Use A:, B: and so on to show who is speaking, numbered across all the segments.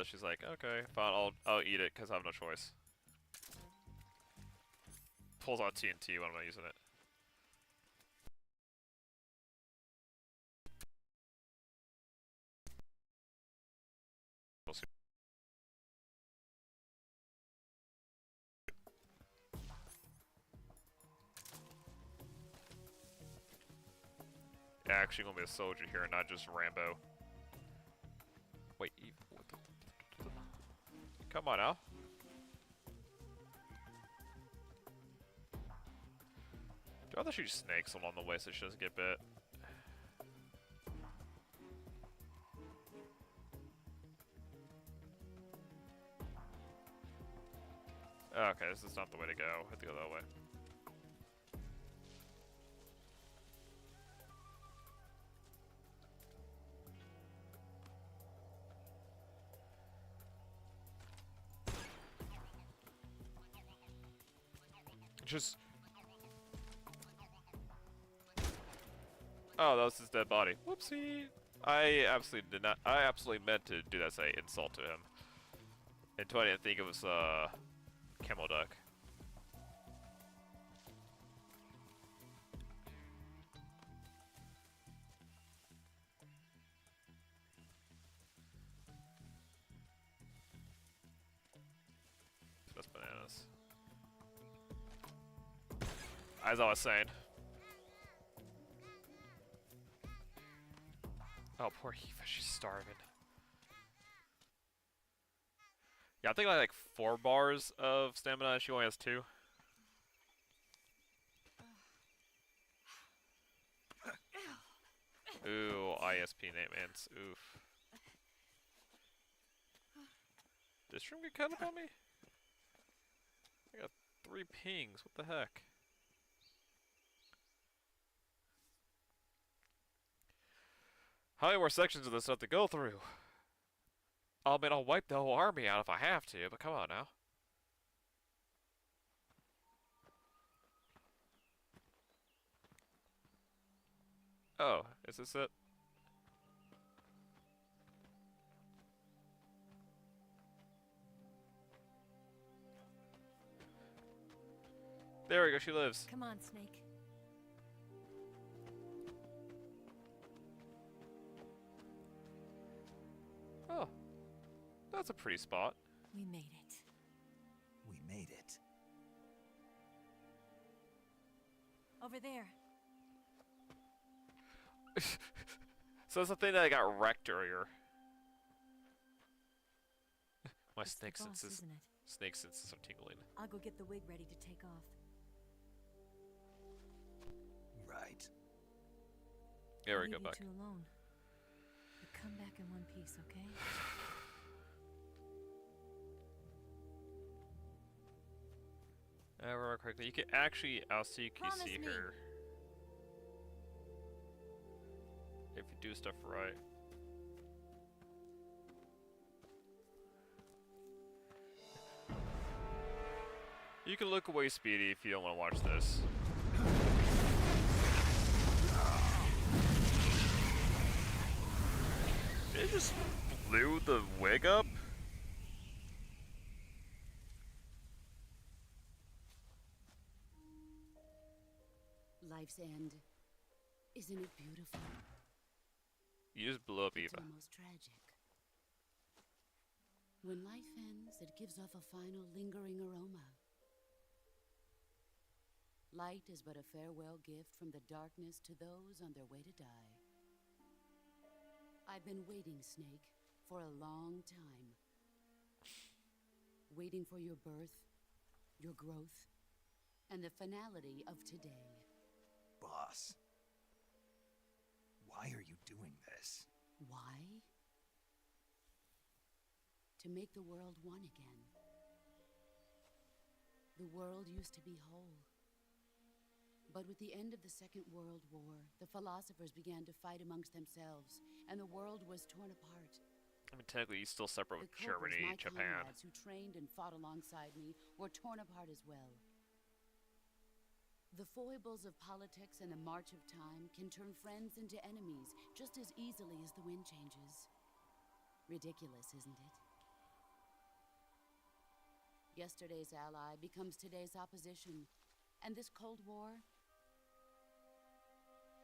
A: that she's like, okay, fine, I'll eat it because I have no choice. Pulls out TNT when I'm not using it. We'll see. Yeah, actually gonna be a soldier here, not just Rambo. Wait, what the? Come on now. Do I have to shoot snakes along the way so she doesn't get bit? Okay, this is not the way to go. I have to go that way. Just... Oh, that was his dead body. Whoopsie! I absolutely did not... I absolutely meant to do that as an insult to him. Until I didn't think it was, Camel Duck. That's bananas. As I was saying. Oh, poor Eva, she's starving. Yeah, I think like 4 bars of stamina, she only has 2. Ooh, ISP maintenance, oof. Did Shroom get cut up on me? I got 3 pings, what the heck? How many more sections of this stuff to go through? I mean, I'll wipe the whole army out if I have to, but come on now. Oh, is this it? There we go, she lives.
B: Come on, Snake.
A: Oh, that's a pretty spot.
B: We made it.
C: We made it.
B: Over there.
A: So that's the thing that I got wrecked earlier. My
B: It's the
A: snake
B: boss,
A: senses,
B: isn't it?
A: snake senses are tingling.
B: I'll go get the wig ready to take off.
C: Right.
A: There we
B: I'll
A: go,
B: leave
A: back.
B: you two alone. But come back in one piece, okay?
A: Real quickly, you can actually, I'll see, you
B: Promise
A: see
B: me.
A: her. If you do stuff right. You can look away, Speedy, if you don't want to watch this. It just blew the wig up?
D: Life's end. Isn't it beautiful?
A: You just blew up
D: It's
A: Eva.
D: almost tragic. When life ends, it gives off a final lingering aroma. Light is but a farewell gift from the darkness to those on their way to die. I've been waiting, Snake, for a long time. Waiting for your birth, your growth, and the finality of today.
C: Boss. Why are you doing this?
D: Why? To make the world one again. The world used to be whole. But with the end of the Second World War, the philosophers began to fight amongst themselves, and the world was torn apart.
A: I mean, technically, he's still separate with
D: The Cobras,
A: Germany,
D: my
A: Japan.
D: comrades who trained and fought alongside me, were torn apart as well. The foibles of politics and the march of time can turn friends into enemies just as easily as the wind changes. Ridiculous, isn't it? Yesterday's ally becomes today's opposition. And this Cold War?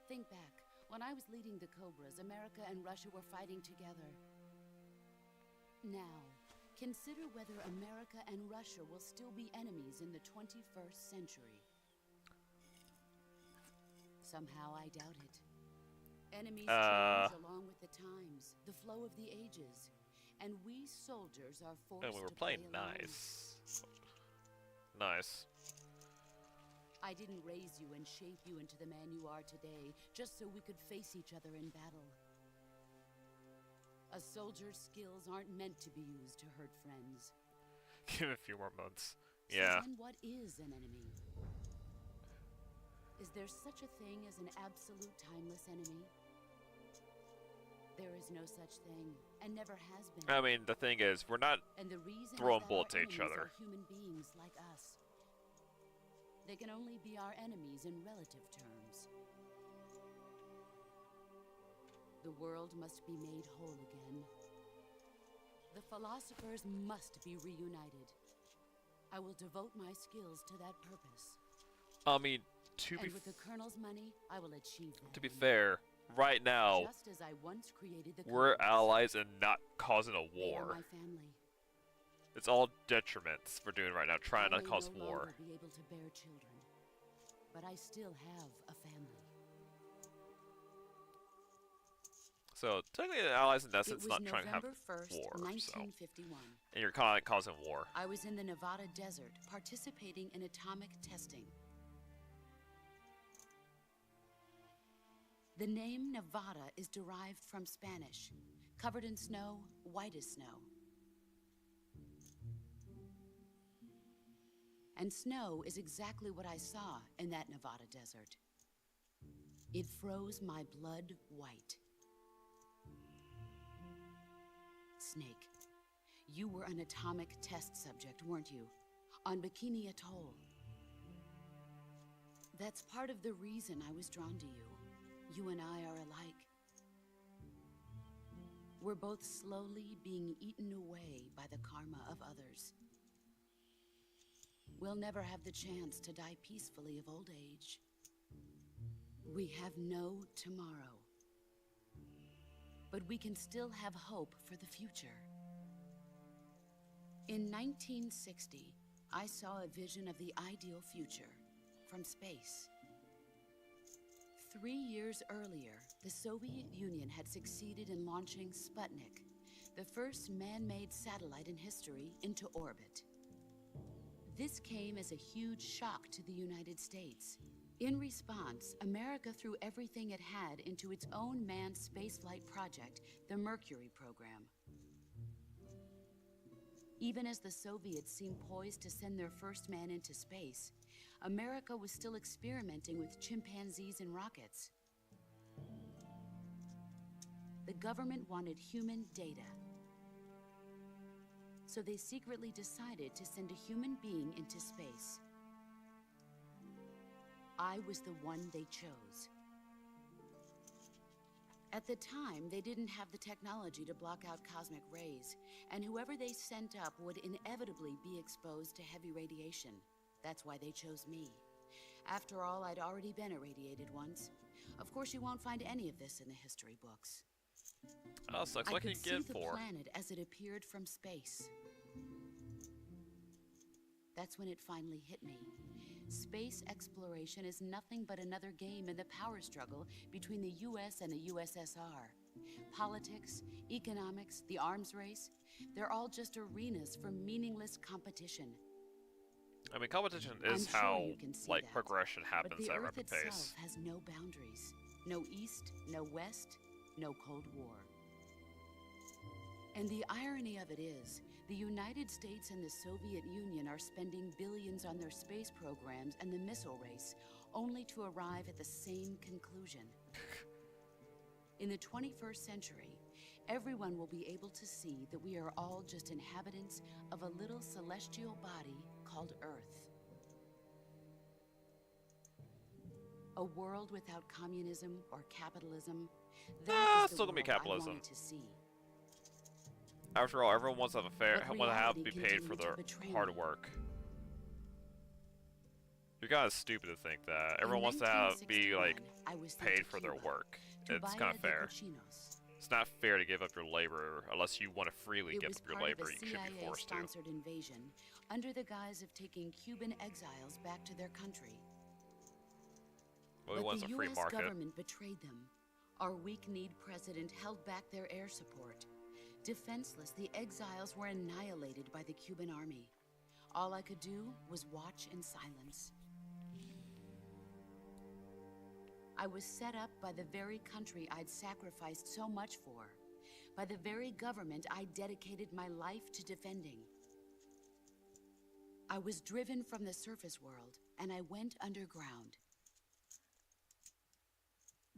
D: Think back. When I was leading the Cobras, America and Russia were fighting together. Now, consider whether America and Russia will still be enemies in the 21st century. Somehow I doubt it. Enemies change along with the times, the flow of the ages, and we soldiers are forced
A: And we were
D: to play
A: playing
D: along.
A: nice. Nice.
D: I didn't raise you and shape you into the man you are today, just so we could face each other in battle. A soldier's skills aren't meant to be used to hurt friends.
A: Give it a few more months.
D: So
A: Yeah.
D: then what is an enemy? Is there such a thing as an absolute timeless enemy? There is no such thing, and never has been.
A: I mean, the thing is, we're not
D: And the reason is
A: throwing
D: that
A: bullets
D: our
A: at each
D: enemies
A: other.
D: are human beings like us. They can only be our enemies in relative terms. The world must be made whole again. The philosophers must be reunited. I will devote my skills to that purpose.
A: I mean, to
D: And with the Colonel's money, I will achieve that.
A: be
D: end.
A: fair, right now,
D: Just as I once created the
A: we're
D: Cobras,
A: allies and not causing a
D: they are
A: war.
D: my family.
A: It's all detriments we're doing right now, trying
D: I
A: to
D: may
A: cause
D: no
A: war.
D: longer be able to bear children, but I still have a family.
A: So, technically, the allies in
D: It
A: essence
D: was
A: not trying to have
D: November 1st,
A: war, so.
D: 1951.
A: And you're kind of causing war.
D: I was in the Nevada desert participating in atomic testing. The name Nevada is derived from Spanish. Covered in snow, white as snow. And snow is exactly what I saw in that Nevada desert. It froze my blood white. Snake, you were an atomic test subject, weren't you? On Bikini Atoll. That's part of the reason I was drawn to you. You and I are alike. We're both slowly being eaten away by the karma of others. We'll never have the chance to die peacefully of old age. We have no tomorrow. But we can still have hope for the future. In 1960, I saw a vision of the ideal future from space. 3 years earlier, the Soviet Union had succeeded in launching Sputnik, the first man-made satellite in history, into orbit. This came as a huge shock to the United States. In response, America threw everything it had into its own manned spaceflight project, the Mercury program. Even as the Soviets seemed poised to send their first man into space, America was still experimenting with chimpanzees and rockets. The government wanted human data. So they secretly decided to send a human being into space. I was the one they chose. At the time, they didn't have the technology to block out cosmic rays, and whoever they sent up would inevitably be exposed to heavy radiation. That's why they chose me. After all, I'd already been irradiated once. Of course, you won't find any of this in the history books.
A: Oh, sucks.
D: I
A: What can
D: could
A: you get
D: see the
A: for?
D: planet as it appeared from space. That's when it finally hit me. Space exploration is nothing but another game in the power struggle between the US and the USSR. Politics, economics, the arms race, they're all just arenas for meaningless competition.
A: I mean, competition
D: I'm
A: is
D: sure
A: how,
D: you can see
A: like,
D: that.
A: progression
D: But
A: happens
D: the
A: at
D: Earth
A: rapid
D: itself
A: pace.
D: has no boundaries. No East, no West, no Cold War. And the irony of it is, the United States and the Soviet Union are spending billions on their space programs and the missile race, only to arrive at the same conclusion. In the 21st century, everyone will be able to see that we are all just inhabitants of a little celestial body called Earth. A world without communism or capitalism, that is the
A: still gonna be
D: world I
A: capitalism.
D: wanted to see.
A: After all, everyone wants to have a fair,
D: But
A: want to have to be
D: reality
A: paid for
D: continued to
A: their
D: betray
A: hard
D: me.
A: work. You're kind of stupid to think that.
D: In
A: Everyone wants to be like
D: 1961, I was sent
A: paid
D: to
A: for their
D: Cuba,
A: work.
D: to
A: It's
D: Bahia
A: kind of
D: de
A: fair.
D: Cochinos.
A: It's not fair to give up your labor unless you want to freely
D: It
A: give
D: was
A: up your
D: part
A: labor.
D: of a
A: You should be forced to.
D: CIA-sponsored invasion under the guise of taking Cuban exiles back to their country.
A: Well, we
D: But
A: want
D: the
A: a free
D: U.S.
A: market.
D: government betrayed them. Our weak-kneed president held back their air support. Defenseless, the exiles were annihilated by the Cuban army. All I could do was watch in silence. I was set up by the very country I'd sacrificed so much for, by the very government I dedicated my life to defending. I was driven from the surface world, and I went underground.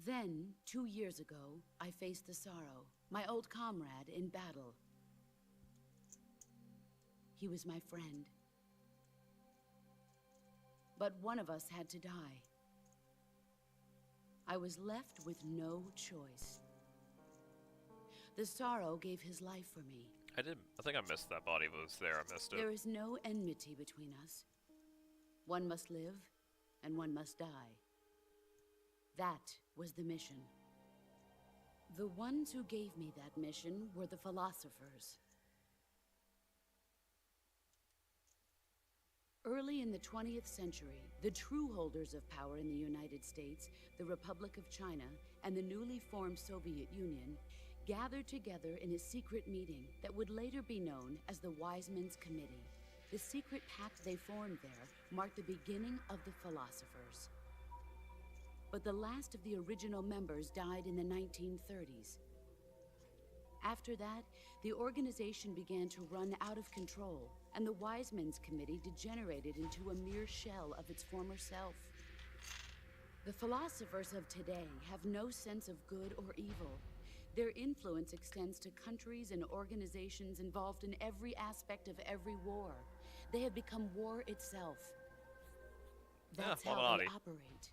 D: Then, 2 years ago, I faced the Sorrow, my old comrade in battle. He was my friend. But one of us had to die. I was left with no choice. The Sorrow gave his life for me.
A: I think I missed that body was there. I missed it.
D: There is no enmity between us. One must live, and one must die. That was the mission. The ones who gave me that mission were the philosophers. Early in the 20th century, the true holders of power in the United States, the Republic of China, and the newly formed Soviet Union gathered together in a secret meeting that would later be known as the Wiseman's Committee. The secret pact they formed there marked the beginning of the philosophers. But the last of the original members died in the 1930s. After that, the organization began to run out of control, and the Wiseman's Committee degenerated into a mere shell of its former self. The philosophers of today have no sense of good or evil. Their influence extends to countries and organizations involved in every aspect of every war. They have become war itself. That's how they
A: Illuminati.
D: operate.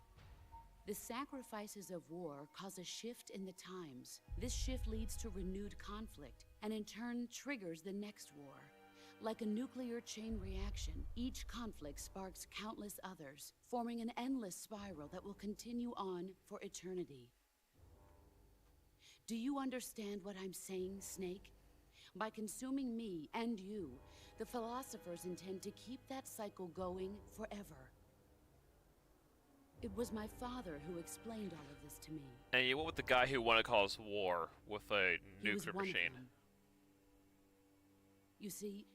D: The sacrifices of war cause a shift in the times. This shift leads to renewed conflict, and in turn triggers the next war. Like a nuclear chain reaction, each conflict sparks countless others, forming an endless spiral that will continue on for eternity. Do you understand what I'm saying, Snake? By consuming me and you, the philosophers intend to keep that cycle going forever. It was my father who explained all of this to me.
A: And you went with the guy who wanted to cause war with a
D: He was
A: nuclear
D: one of
A: machine.
D: them. You see,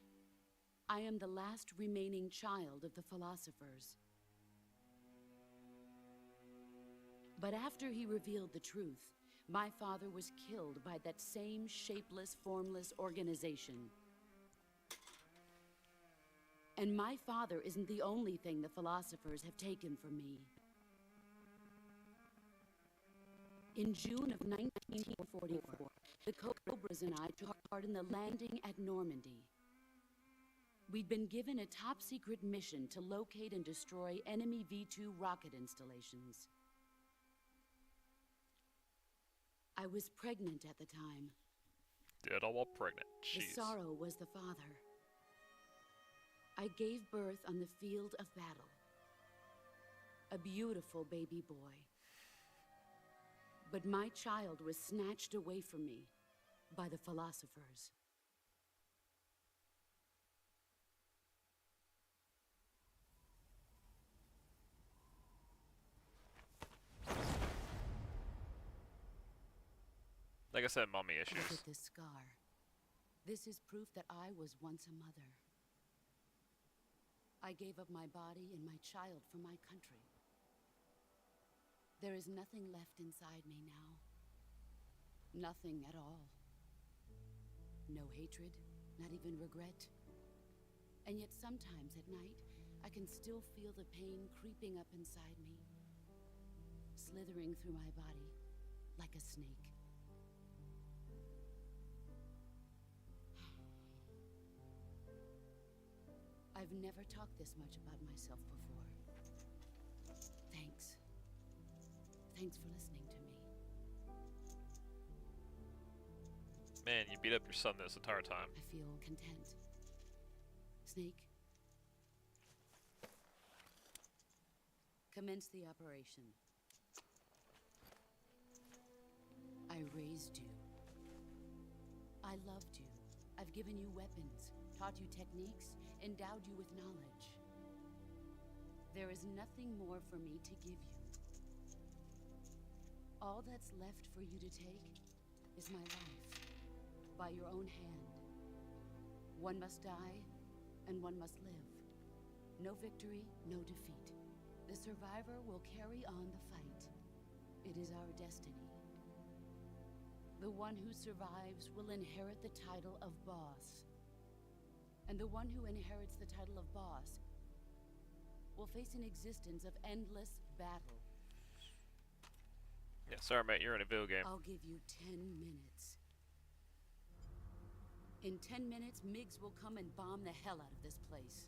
D: I am the last remaining child of the philosophers. But after he revealed the truth, my father was killed by that same shapeless, formless organization. And my father isn't the only thing the philosophers have taken from me. In June of 1944, the Cobras and I took part in the landing at Normandy. We'd been given a top-secret mission to locate and destroy enemy V-2 rocket installations. I was pregnant at the time.
A: Dead all while pregnant.
D: The
A: Jeez.
D: Sorrow was the father. I gave birth on the field of battle. A beautiful baby boy. But my child was snatched away from me by the philosophers.
A: Like I said, mommy
D: Look
A: issues.
D: at this scar. This is proof that I was once a mother. I gave up my body and my child for my country. There is nothing left inside me now. Nothing at all. No hatred, not even regret. And yet sometimes at night, I can still feel the pain creeping up inside me, slithering through my body like a snake. I've never talked this much about myself before. Thanks. Thanks for listening to me.
A: Man, you beat up your son this entire time.
D: I feel content. Snake, commence the operation. I raised you. I loved you. I've given you weapons, taught you techniques, endowed you with knowledge. There is nothing more for me to give you. All that's left for you to take is my life, by your own hand. One must die, and one must live. No victory, no defeat. The survivor will carry on the fight. It is our destiny. The one who survives will inherit the title of boss. And the one who inherits the title of boss will face an existence of endless battle.
A: Yeah, sorry, mate. You're in a video game.
D: I'll give you 10 minutes. In 10 minutes, Miggs will come and bomb the hell out of this place.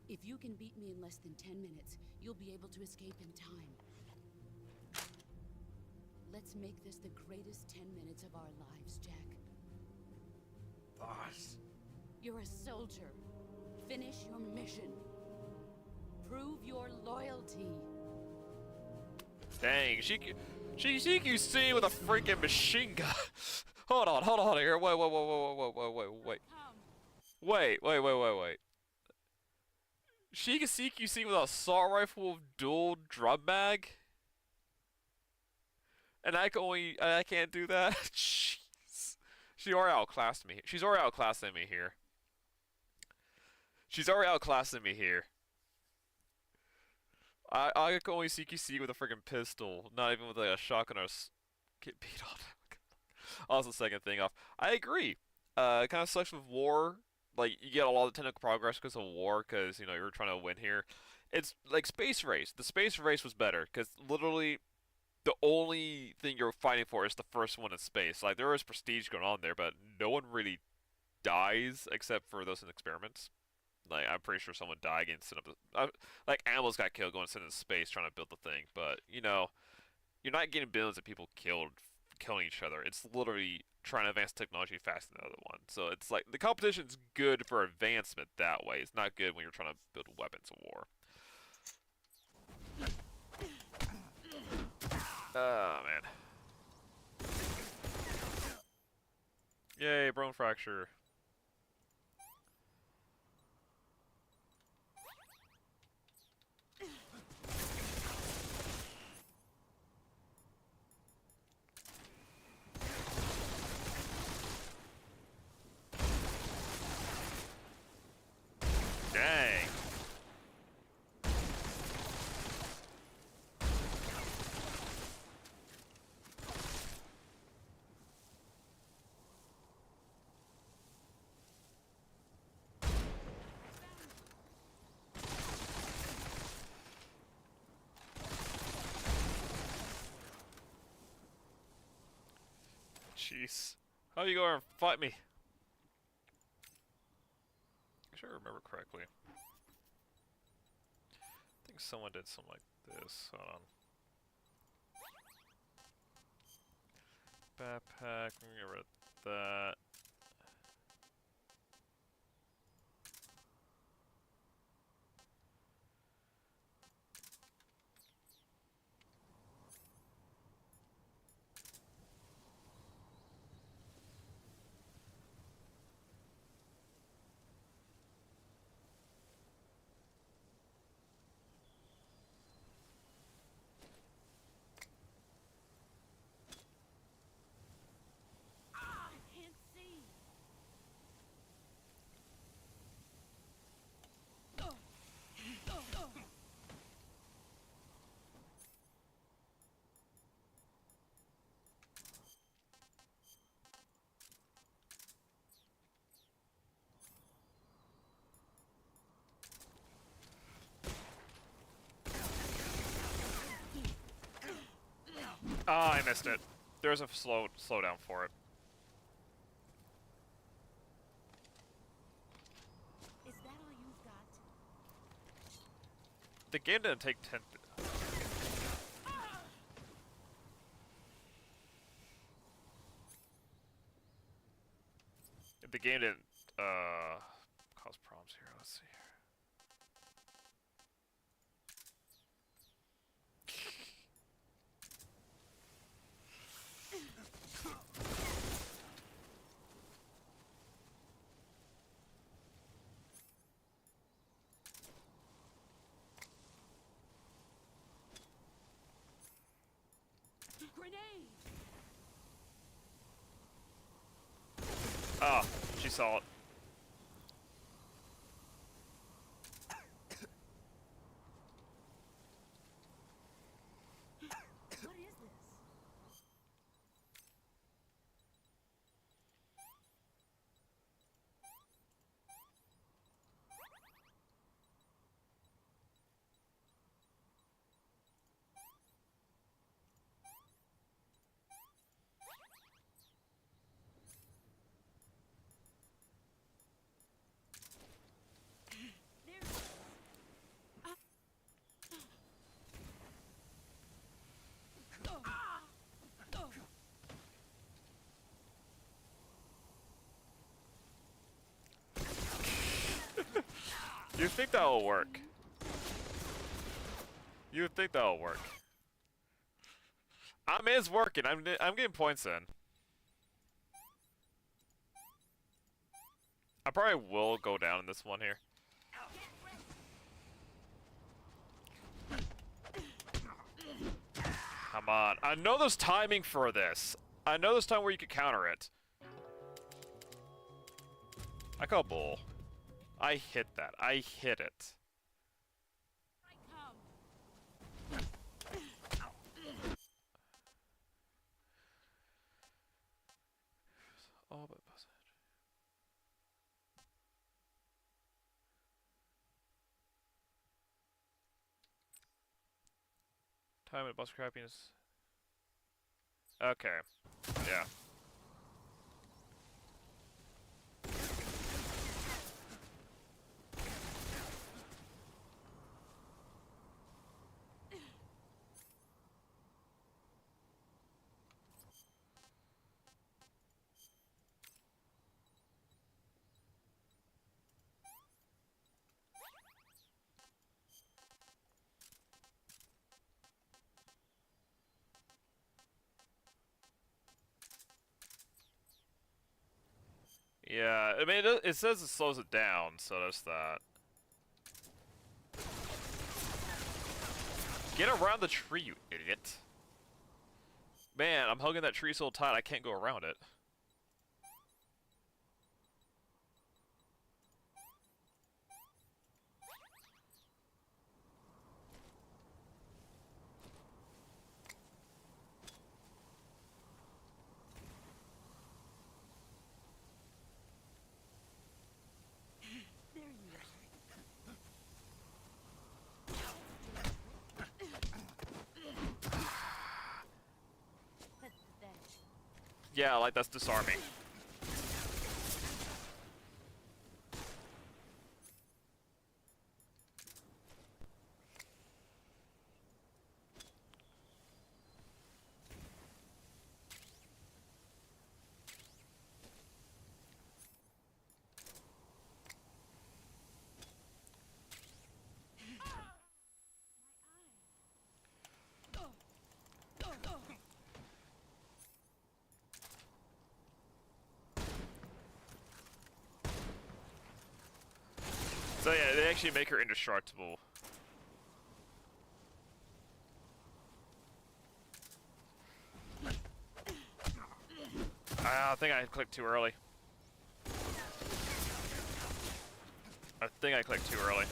D: If you can beat me in less than 10 minutes, you'll be able to escape in time. Let's make this the greatest 10 minutes of our lives, Jack.
C: Boss.
D: You're a soldier. Finish your mission. Prove your loyalty.
A: Dang, she CQC with a freaking machine gun. Hold on here. Wait. Wait. She can CQC with an assault rifle with dual drum mag? And I can't do that? Jeez. She already outclassed me. She's already outclassing me here. I can only CQC with a freaking pistol, not even with like a shotgun or get beat on. Also, second thing off. I agree. It kind of sucks with war. Like, you get a lot of technical progress because of war, because, you know, you're trying to win here. It's like Space Race. The Space Race was better, because literally the only thing you're fighting for is the first one in space. Like, there is prestige going on there, but no one really dies except for those in experiments. Like, I'm pretty sure someone died getting sent up. Like, Animals got killed going sent into space trying to build the thing, but, you know, you're not getting billions of people killed killing each other. It's literally trying to advance technology faster than the other one. So it's like the competition's good for advancement that way. It's not good when you're trying to build weapons of war. Oh man. Yay, bone fracture. Dang. Jeez. How you going to fight me? I should remember correctly. I think someone did something like this. Hold on. Backpack, I'm gonna get rid of that. Ah, I missed it. There's a slowdown for it.
B: Is that all you've got?
A: The game didn't take 10. game didn't cause problems here. Let's see here.
D: Grenade!
A: Ah, she saw it.
B: What is this?
A: You think that'll work? You think that'll work? I mean, it's working. I'm getting points in. I probably will go down in this one here. Come on. I know there's timing for this. I know there's time where you could counter it. I call bull. I hit that. I hit it. Oh, but passage. Time at bus crappiness. Okay. Yeah. Yeah, I mean, it says it slows it down, so there's that. Get around the tree, you idiot. Man, I'm hugging that tree so tight I can't go around it.
B: There you are. Pathetic.
A: Yeah, like that's disarming. So yeah, they actually make her indestructible. I think I clicked too early. I think I clicked too early.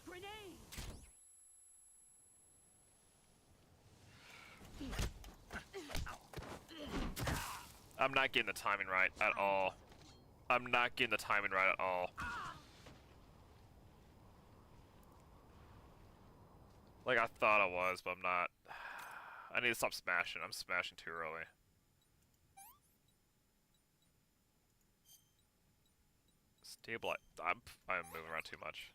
D: Grenade!
A: I'm not getting the timing right at all. I'm not getting the timing right at all. Like I thought I was, but I'm not. I need to stop smashing. I'm smashing too early. Stabilize. I'm moving around too much.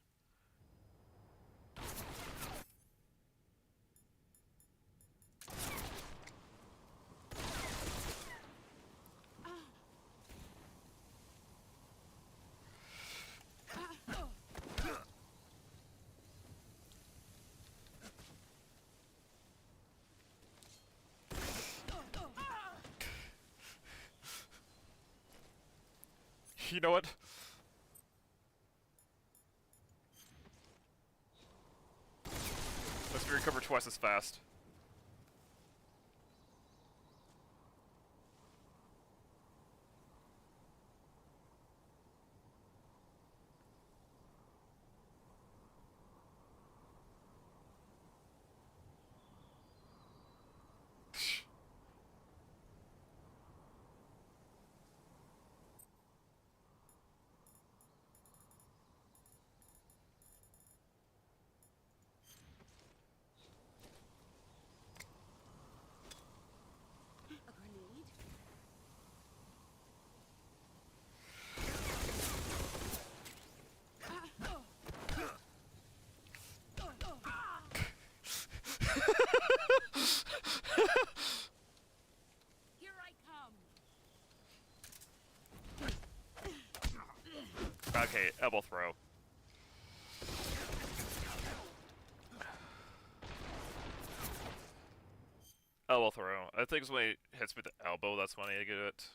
A: You know what? Let's recover twice as fast.
D: A grenade? Here I come.
A: Okay, elbow throw. Elbow throw. I think it's when he hits me with the elbow, that's when I get it.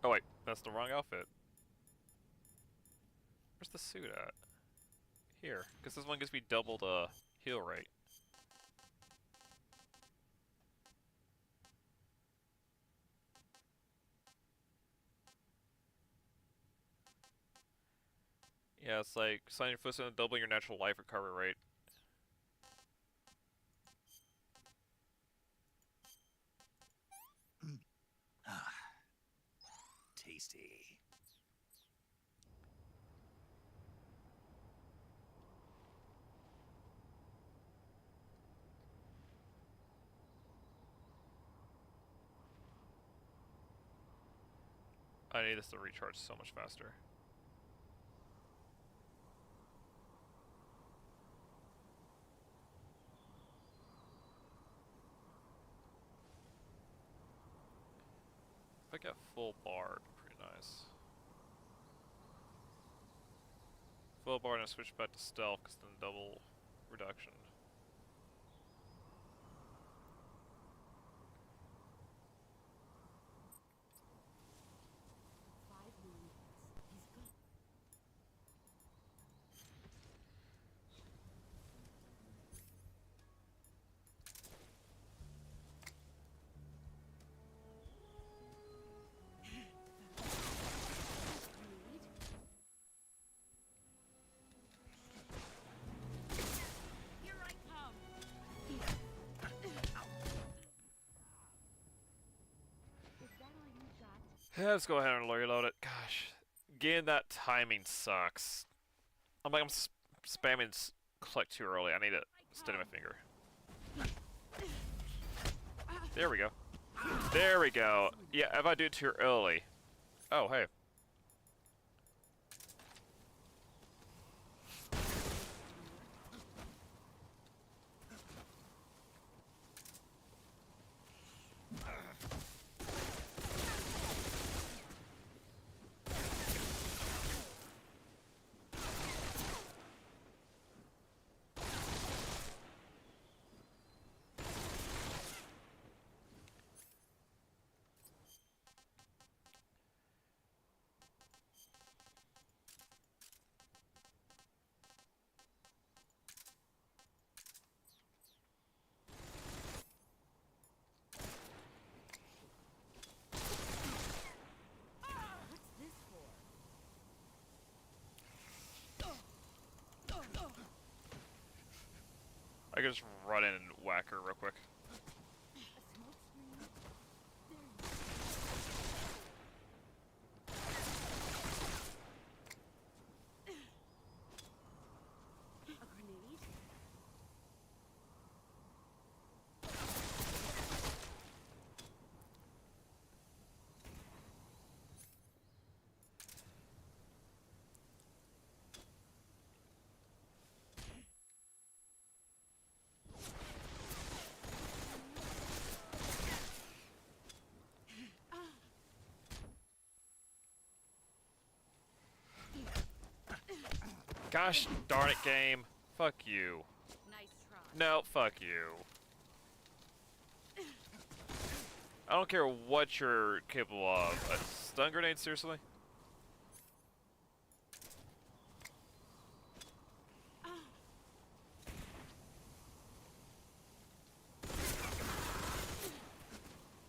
A: Oh wait, that's the wrong outfit. Where's the suit at? Here, because this one gives me double the heal rate. Yeah, it's like sign your footsteps and doubling your natural life recovery rate.
C: Ah, tasty.
A: I need this to recharge so much faster. If I get full bar, pretty nice. Full bar and I switch back to stealth because then double reduction.
D: Here I come.
A: Yeah, let's go ahead and reload it. Gosh, getting that timing sucks. I'm like, spamming click too early. I need to steady my finger. There we go. There we go. Yeah, if I do it too early. Oh, hey. I can just run in and whack her real quick. Gosh darn it, game. Fuck you.
B: Nice try.
A: No, fuck you. I don't care what you're capable of. A stun grenade, seriously?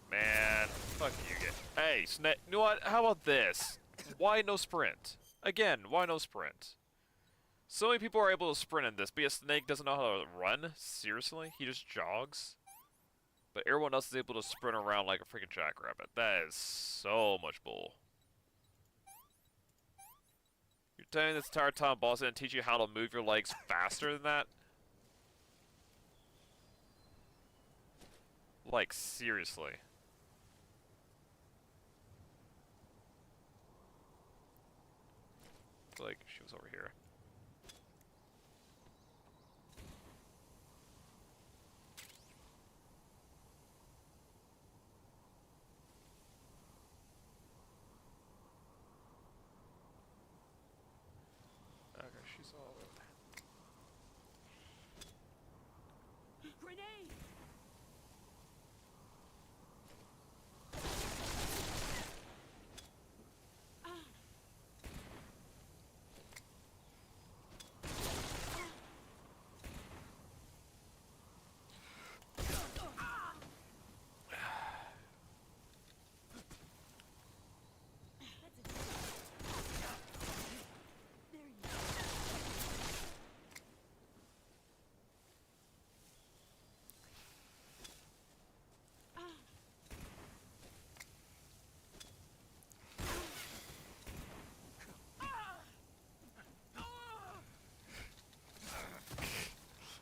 A: Man, fuck you. Hey, Snake. You know what? How about this? Why no sprint? Again, why no sprint? So many people are able to sprint in this, but yet Snake doesn't know how to run? Seriously? He just jogs? But everyone else is able to sprint around like a freaking jackrabbit. That is so much bull. You're telling me this entire time boss didn't teach you how to move your legs faster than that? Like, seriously. Like, she was over here. Okay, she's all over.
B: Grenade!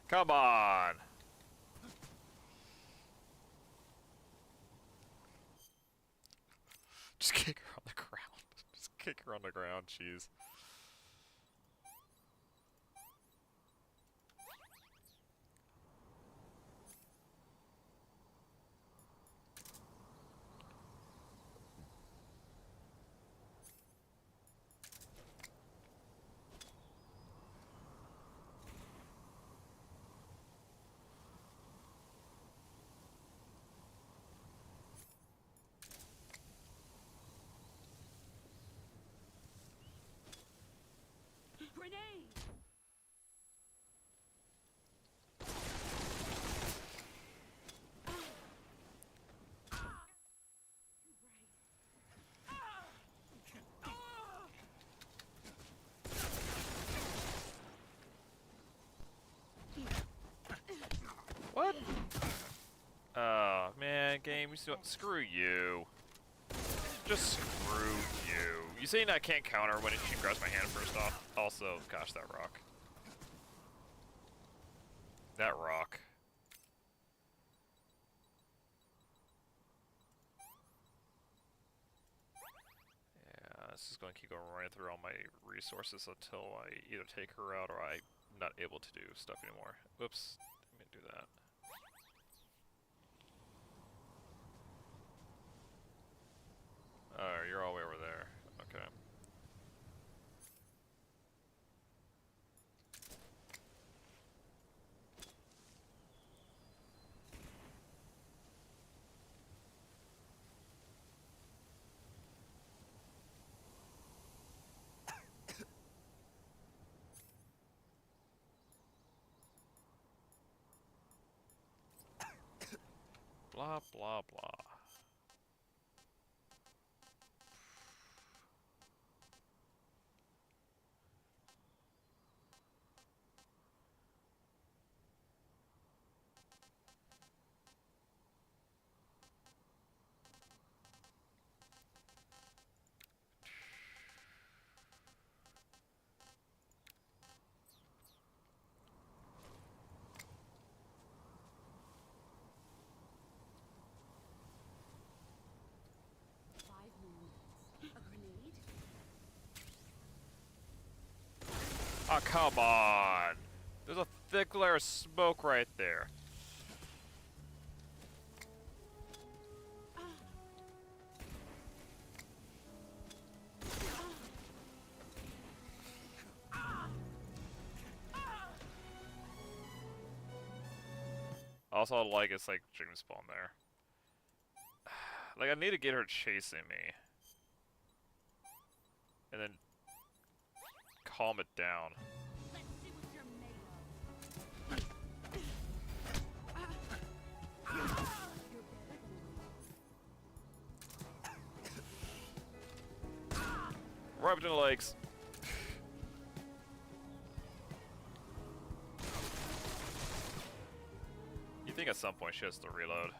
A: Come on! Just kick her on the ground. Just kick her on the ground, jeez.
B: Grenade!
A: What? Oh, man, game, screw you. Just screw you. You saying I can't counter when she grabs my hand first off? Also, gosh, that rock. That rock. Yeah, this is going to keep going right through all my resources until I either take her out or I'm not able to do stuff anymore. Whoops, didn't mean to do that. Oh, you're all the way over there. Okay. Blah, blah, blah. Oh, come on. There's a thick layer of smoke right there. Also, I like it's like dream spawn there. Like, I need to get her chasing me. And then calm it down. Right between the legs. You think at some point she has to reload.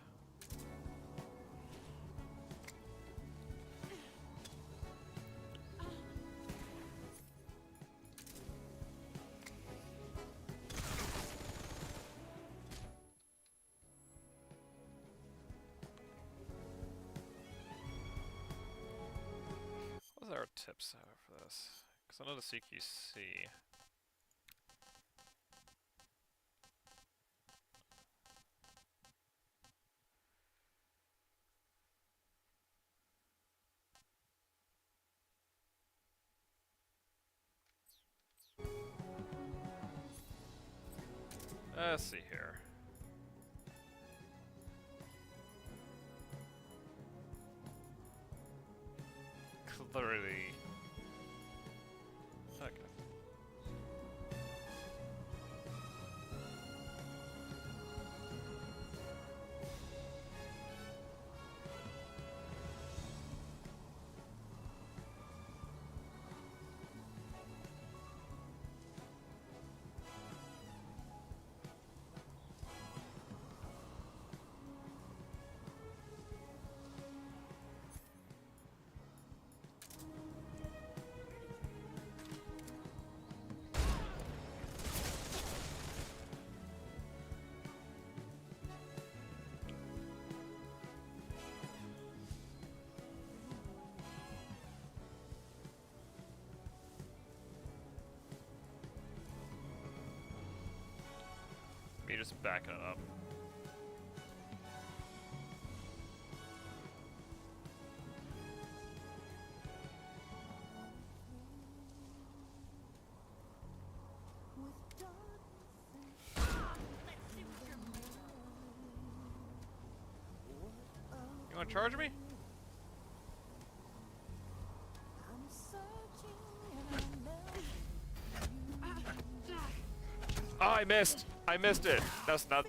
A: What are our tips for this? Because I know the CQC. Let's see here. Clearly. Okay. Me just backing it up. You wanna charge me? Oh, I missed! I missed it! That's not...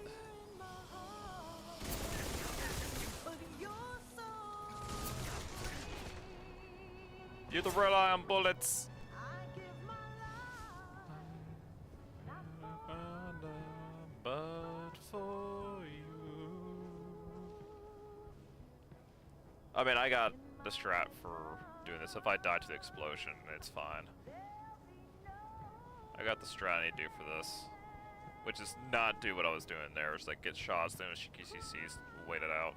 A: You have to rely on bullets! But for you. I mean, I got the strat for doing this. If I die to the explosion, it's fine. I got the strat I need to do for this. Which is not do what I was doing there. It's like get shots, then CQC's wait it out.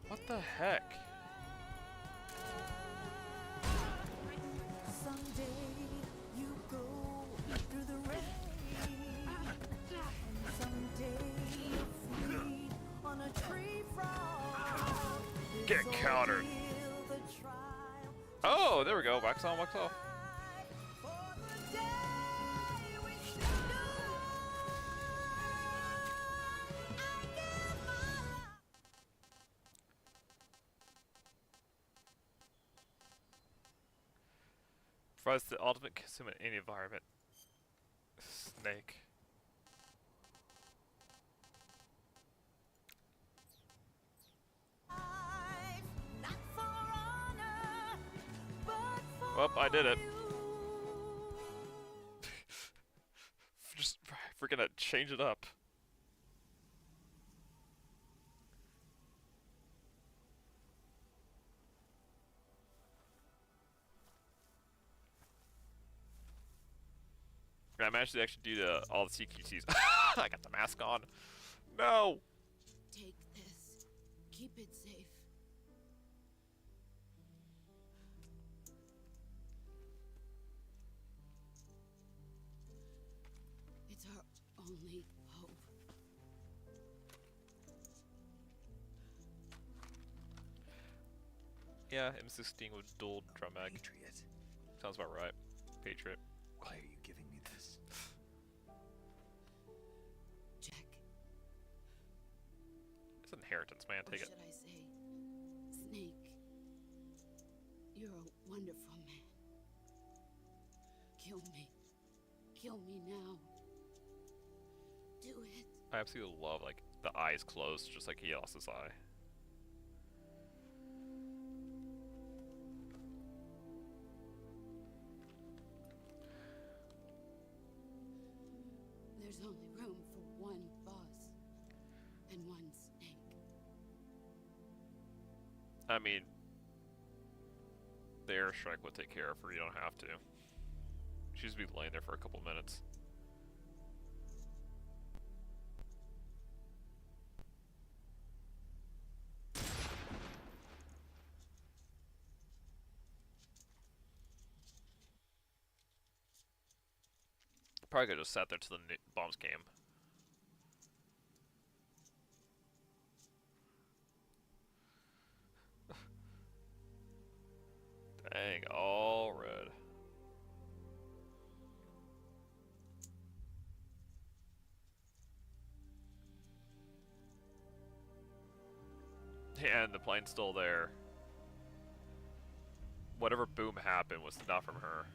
A: What the heck?
E: Someday you go through the rain, and someday you're free on a tree frog.
A: Get countered. Oh, there we go. Wax on, wax off. Provides the ultimate consumer in any environment. Snake. Well, I did it. Just freaking change it up. I managed to actually do all the CQCs. I got the mask on. No!
D: Take this. Keep it safe. It's our only hope.
A: Yeah, M16 with dual drum mag.
C: Patriot.
A: Sounds about right. Patriot.
C: Why are you giving me this?
D: Jack,
A: It's inheritance, man.
D: or
A: Take it.
D: should I say, Snake, you're a wonderful man. Kill me. Kill me now. Do it.
A: I absolutely love, like, the eyes closed, just like he lost his eye.
D: There's only room for one boss and one snake.
A: I mean, the airstrike will take care of her. You don't have to. She's be laying there for a couple minutes. Probably could have just sat there till the bombs came. Dang, all red. And the plane's still there. Whatever boom happened was not from her.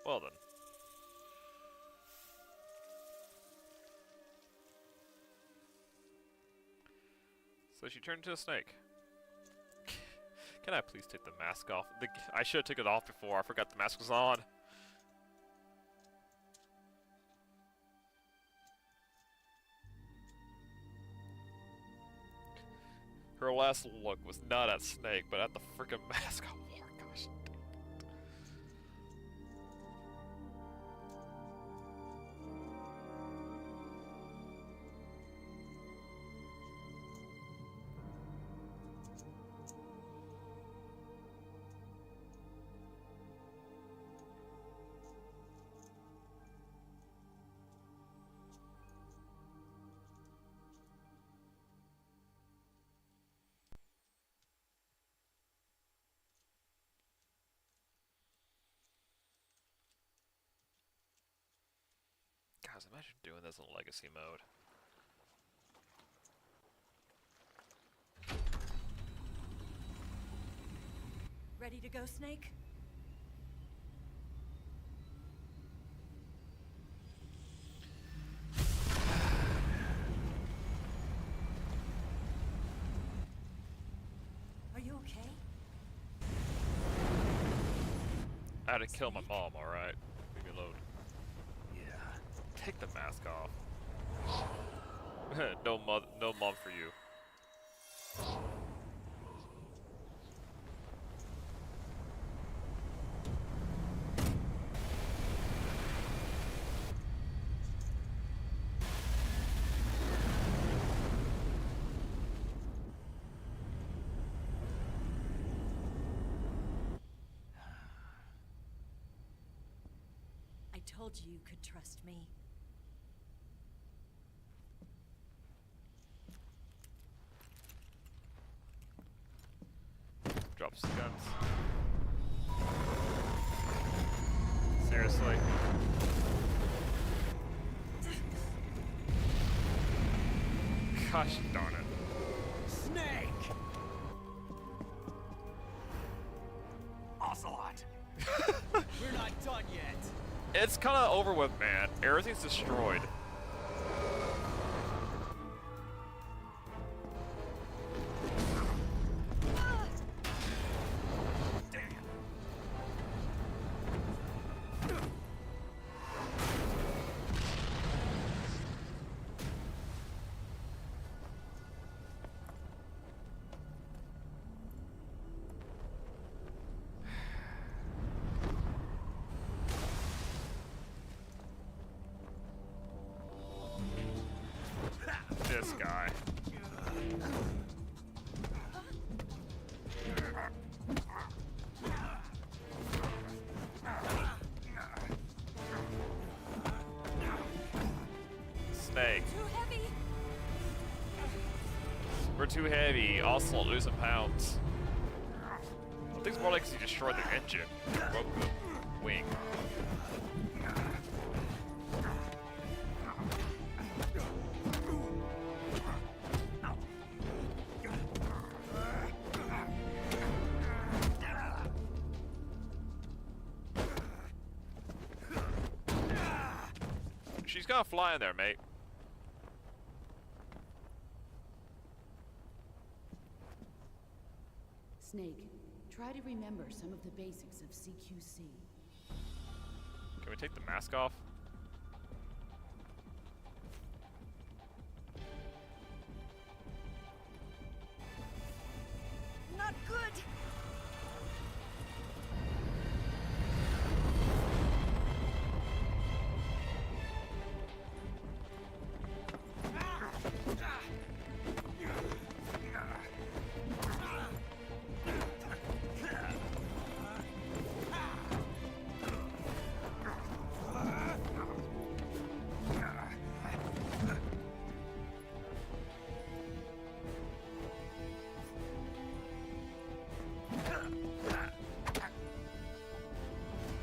A: Well then. So she turned into a snake. Can I please take the mask off? I should have taken it off before. I forgot the mask was on. Her last look was not at Snake, but at the freaking mask I wore. Gosh. Guys, imagine doing this in legacy mode.
E: Ready to go, Snake? Are you okay?
A: I had to kill my mom, alright? Leave me alone.
C: Yeah.
A: Take the mask off. no mom for you.
E: I told you you could trust me.
A: Drops the guns. Seriously? Gosh darn it.
C: Snake!
F: We're not done yet.
A: It's kind of over with, man. Everything's destroyed. This guy. Snake.
B: Too heavy.
A: We're too heavy. Also losing pounds. I think it's more like 'cause he destroyed the engine. Broke the wing. She's gonna fly in there, mate.
D: Snake, try to remember some of the basics of CQC.
A: Can we take the mask off?
E: Not good.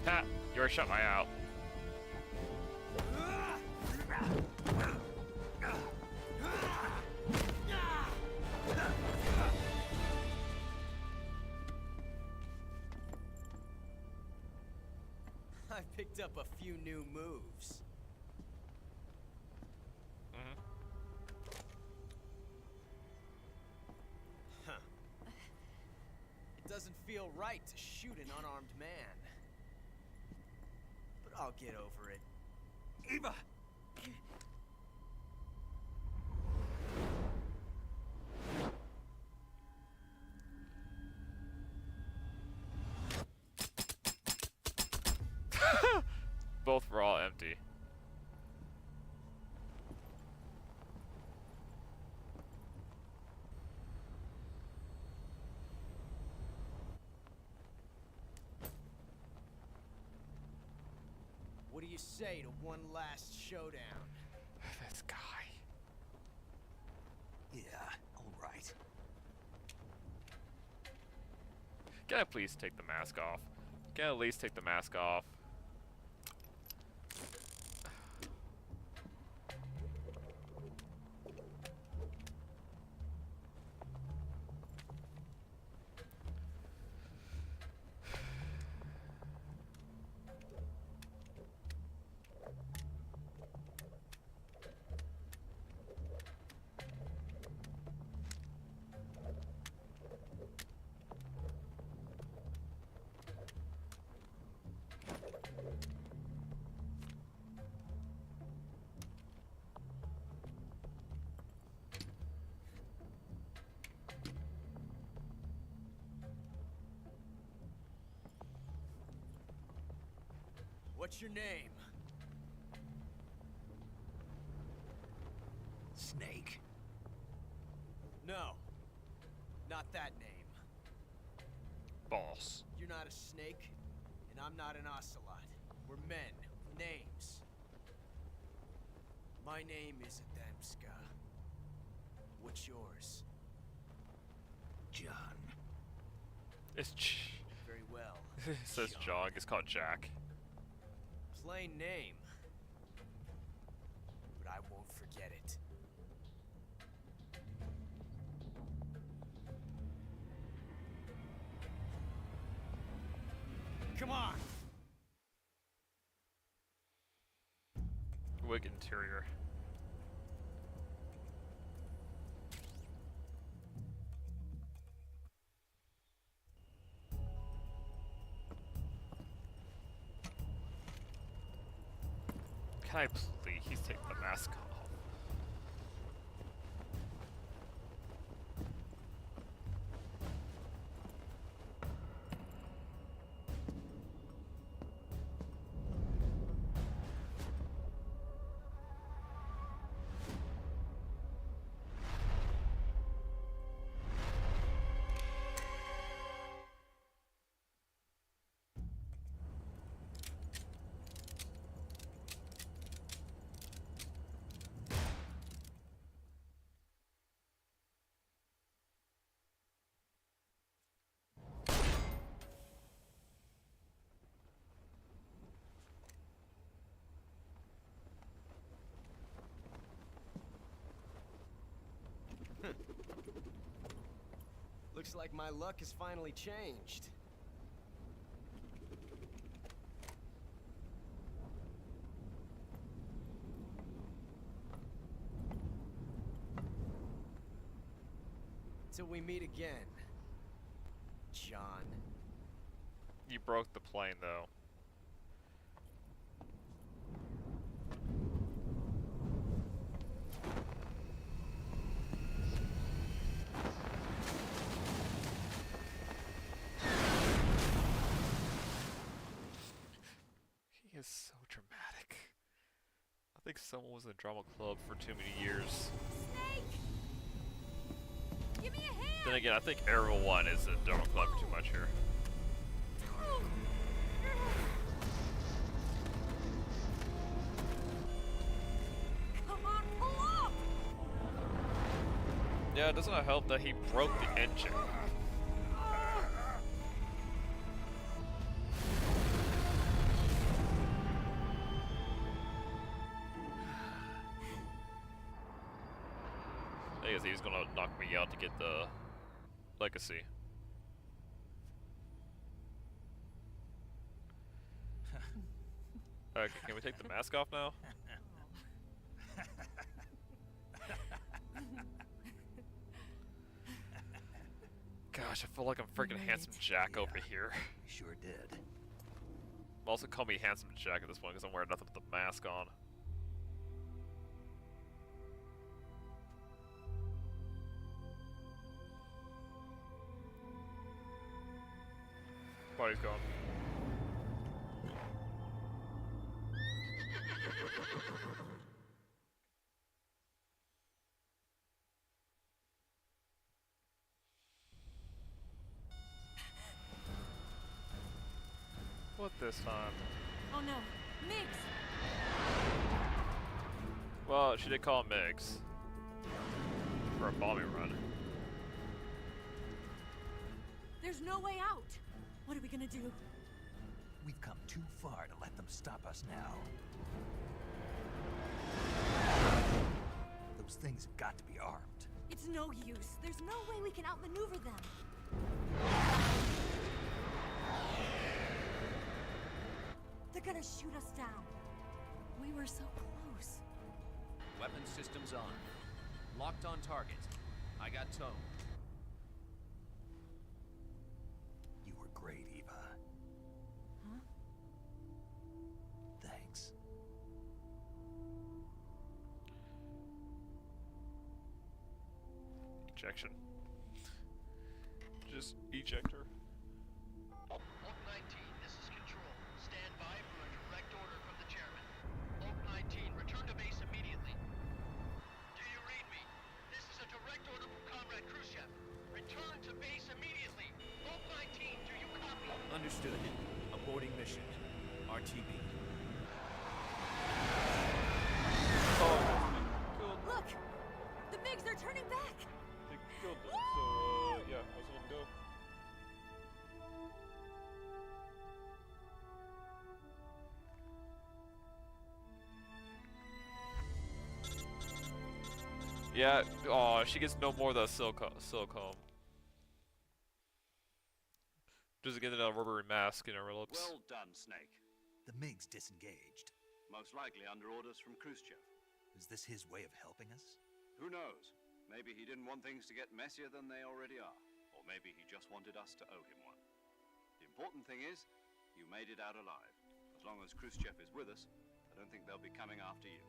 A: Ha! You already shut my out.
F: I picked up a few new moves.
A: Mhm.
F: Huh. It doesn't feel right to shoot an unarmed man. But I'll get over it.
C: Eva!
A: Both were all empty.
F: What do you say to one last showdown?
A: This guy.
C: Yeah, all right.
A: Can I please take the mask off? Can I at least take the mask off?
F: What's your name?
C: Snake.
F: No. Not that name.
A: Boss.
F: You're not a snake, and I'm not an ocelot. We're men with names. My name is Adamska. What's yours?
C: John.
A: It's
F: Very well.
A: it says Jog. It's called Jack.
F: Plain name. But I won't forget it. Come on.
A: Wig interior. Can I please take the mask off?
F: Looks like my luck has finally changed. Till we meet again, John.
A: You broke the plane though. He is so dramatic. I think someone was in a drama club for too many years.
B: Snake! Give me a hand!
A: Then again, I think everyone is in a drama club for too much here.
B: Come on, pull up!
A: Yeah, it doesn't help that he broke the engine. I guess he's gonna knock me out to get the legacy. Okay, can we take the mask off now? Gosh, I feel like I'm freaking
B: made
A: Handsome
B: it.
A: Jack
C: Yeah.
A: over here.
C: You sure did.
A: Also call me Handsome Jack at this point because I'm wearing nothing but the mask on. Body's gone. What this time?
B: Oh no, Miggs!
A: Well, she did call him Miggs. For a bombing run.
B: There's no way out! What are we gonna do?
C: We've come too far to let them stop us now. Those things have got to be armed.
B: It's no use. There's no way we can outmaneuver them. They're gonna shoot us down. We were so close.
G: Weapon systems on. Locked on target. I got towed.
C: You were great, Eva.
B: Huh?
C: Thanks.
A: Ejection. Just eject her.
H: Oak 19, this is Control. Stand by for a direct order from the chairman. Oak 19, return to base immediately. Do you read me? This is a direct order from Comrade Khrushchev. Return to base immediately. Oak 19, do you copy?
F: Understood. Aborting mission. RTB.
B: Look! The Migs are turning back!
A: They killed them, so yeah, I was letting go. Yeah, oh, she gets no more of the silicone. Just getting a rubbery mask in her lips.
G: Well done, Snake.
C: The MiG's disengaged.
G: Most likely under orders from Khrushchev.
C: Is this his way of helping us?
G: Who knows? Maybe he didn't want things to get messier than they already are. Or maybe he just wanted us to owe him one. The important thing is, you made it out alive. As long as Khrushchev is with us, I don't think they'll be coming after you.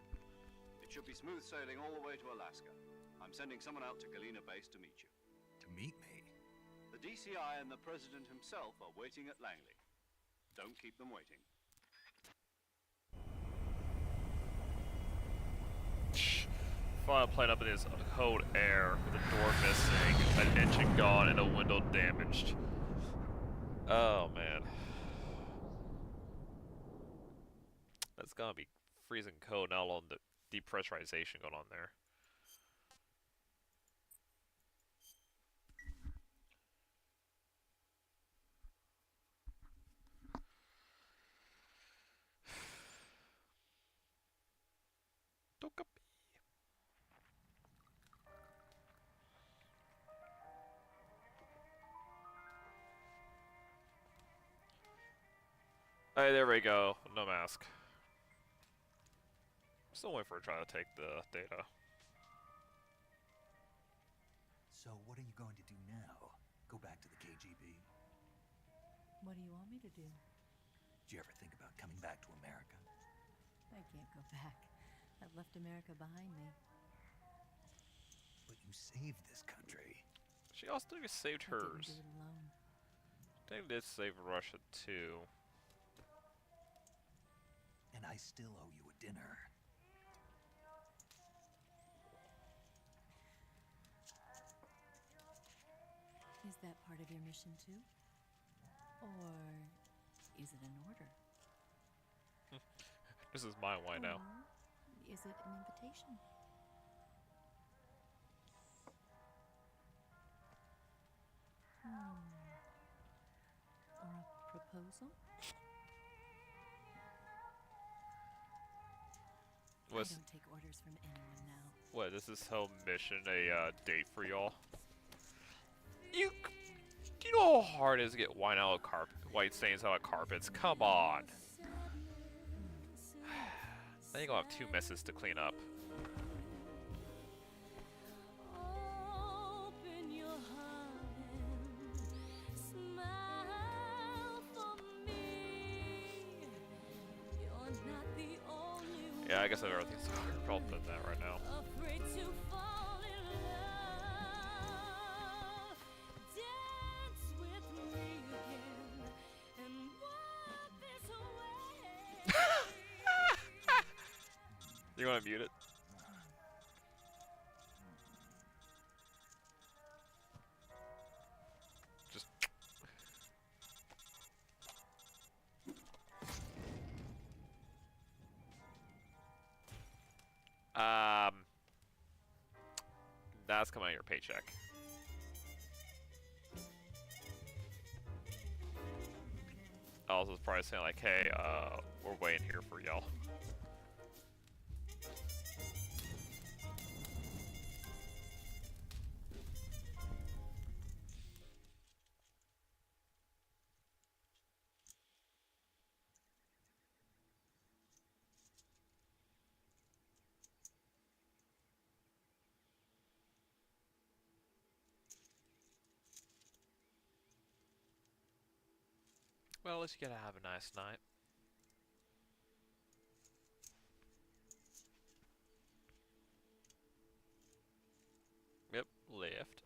G: It should be smooth sailing all the way to Alaska. I'm sending someone out to Galena Base to meet you.
C: To meet me?
G: The DCI and the President himself are waiting at Langley. Don't keep them waiting.
A: Flying a plane up in this cold air with a door missing, an engine gone, and a window damaged. Oh man. That's gonna be freezing cold, not alone the depressurization going on there. Tokapi. Hey, there we go. No mask. Still waiting for a try to take the data.
C: So what are you going to do now? Go back to the KGB?
B: What do you want me to do?
C: Did you ever think about coming back to America?
B: I can't go back. I've left America behind me.
C: But you saved this country.
A: She also saved
B: I didn't
A: hers.
B: do it alone.
A: They did save Russia too.
C: And I still owe you a dinner.
B: Is that part of your mission too? Or is it an order?
A: This is my wine now.
B: Or is it an invitation? Or a proposal?
A: What's
B: I don't take orders from anyone now.
A: what? This is home mission, a date for y'all. You know how hard it is to get wine out of white stains out of carpets? Come on. I think I'll have 2 messes to clean up.
E: Open your heart and smile for me. You're not the only one
A: Yeah, I guess everything's harder problem than that right now.
E: afraid to fall in love. Dance with me again and walk this way.
A: You want to mute it? Just. That's coming out of your paycheck. I was probably saying like, hey, we're waiting here for y'all. Well, at least you gotta have a nice night. Yep, left.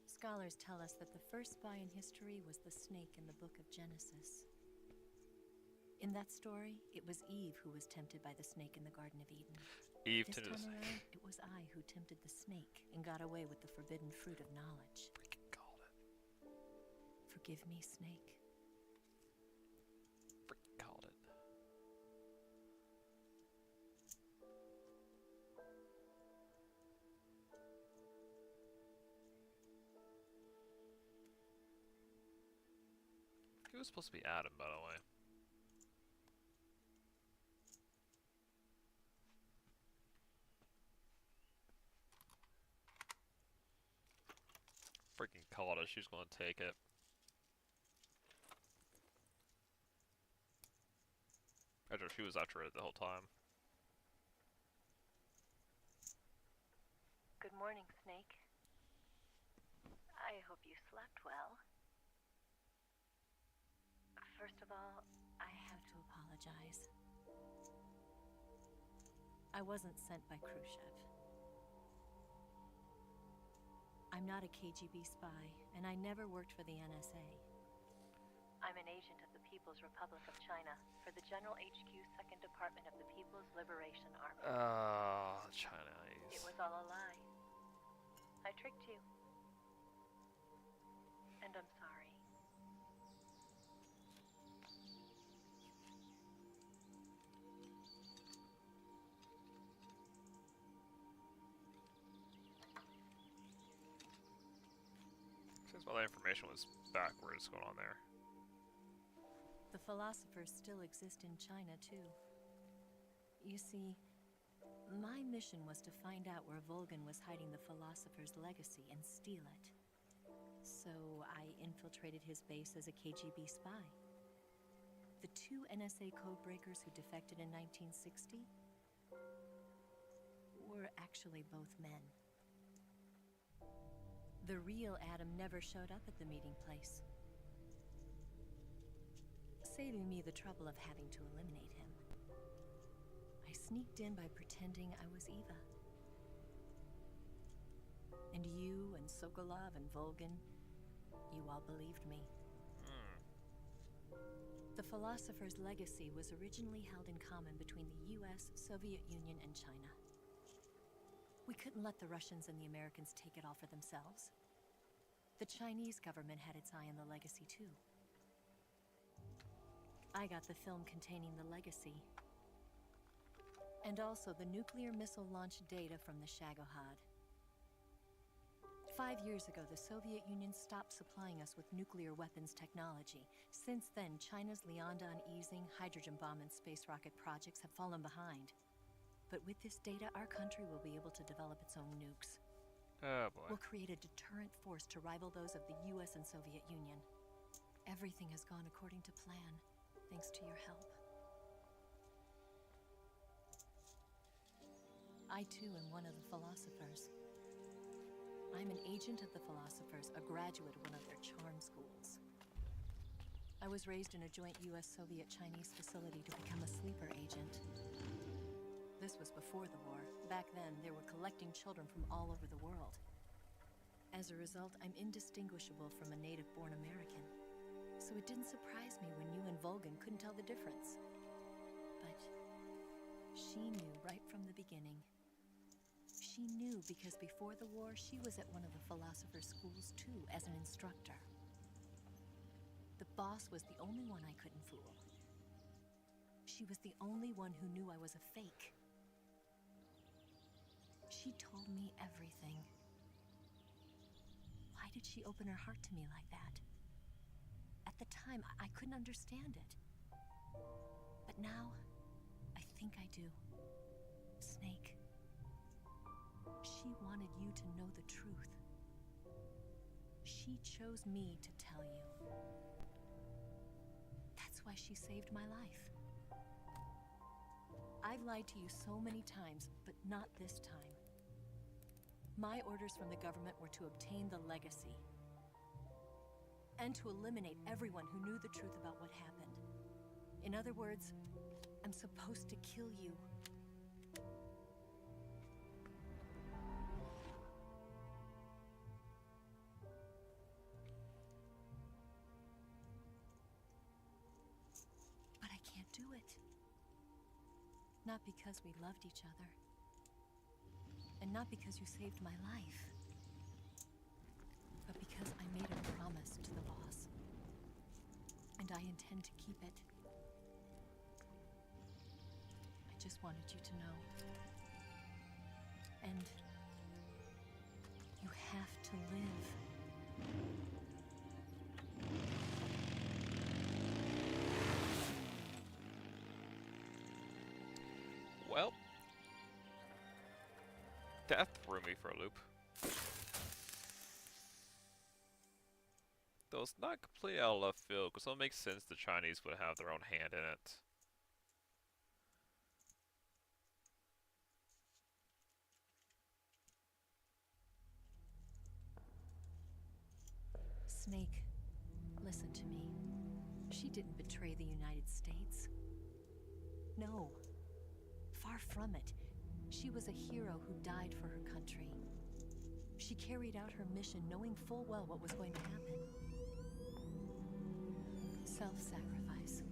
B: Scholars tell us that the first spy in history was the snake in the book of Genesis. In that story, it was Eve who was tempted by the snake in the Garden of Eden.
A: Eve
B: This
A: to
B: time
A: this.
B: around, it was I who tempted the snake and got away with the forbidden fruit of knowledge.
A: Freaking called it.
B: Forgive me, snake.
A: Freaking called it. It was supposed to be Adam, by the way. but she's going to take it. After she was after it the whole time.
B: Good morning, Snake. I hope you slept well. First of all, I have to apologize. I wasn't sent by Khrushchev. I'm not a KGB spy, and I never worked for the NSA. I'm an agent of the People's Republic of China for the General HQ 2nd Department of the People's Liberation Army.
A: Chinese.
B: It was all a lie. I tricked you. And I'm sorry.
A: Seems all the information was backwards going on there.
B: The philosophers still exist in China, too. You see, my mission was to find out where Volgin was hiding the philosopher's legacy and steal it. So I infiltrated his base as a KGB spy. The 2 NSA codebreakers who defected in 1960 were actually both men. The real Adam never showed up at the meeting place, saving me the trouble of having to eliminate him. I sneaked in by pretending I was Eva. And you and Sokolov and Volgin, you all believed me. The philosopher's legacy was originally held in common between the US, Soviet Union, and China. We couldn't let the Russians and the Americans take it all for themselves. The Chinese government had its eye on the legacy, too. I got the film containing the legacy, and also the nuclear missile launch data from the Shagohod. 5 years ago, the Soviet Union stopped supplying us with nuclear weapons technology. Since then, China's Liaodong easing, hydrogen bomb, and space rocket projects have fallen behind. But with this data, our country will be able to develop its own nukes.
A: Oh boy.
B: We'll create a deterrent force to rival those of the US and Soviet Union. Everything has gone according to plan, thanks to your help. I too am one of the philosophers. I'm an agent of the philosophers, a graduate of one of their charm schools. I was raised in a joint US-Soviet-Chinese facility to become a sleeper agent. This was before the war. Back then, they were collecting children from all over the world. As a result, I'm indistinguishable from a native-born American. So it didn't surprise me when you and Volgin couldn't tell the difference. But she knew right from the beginning. She knew because before the war, she was at one of the philosopher's schools too, as an instructor. The boss was the only one I couldn't fool. She was the only one who knew I was a fake. She told me everything. Why did she open her heart to me like that? At the time, I couldn't understand it. But now, I think I do. Snake. She wanted you to know the truth. She chose me to tell you. That's why she saved my life. I've lied to you so many times, but not this time. My orders from the government were to obtain the legacy. And to eliminate everyone who knew the truth about what happened. In other words, I'm supposed to kill you. But I can't do it. Not because we loved each other. And not because you saved my life. But because I made a promise to the boss. And I intend to keep it. I just wanted you to know. And you have to live.
A: Well, that threw me for a loop. though, it's not completely out of left field, because it makes sense the Chinese would have their own hand in it.
B: Snake, listen to me. She didn't betray the United States. No. Far from it. She was a hero who died for her country. She carried out her mission knowing full well what was going to happen. Self-sacrifice.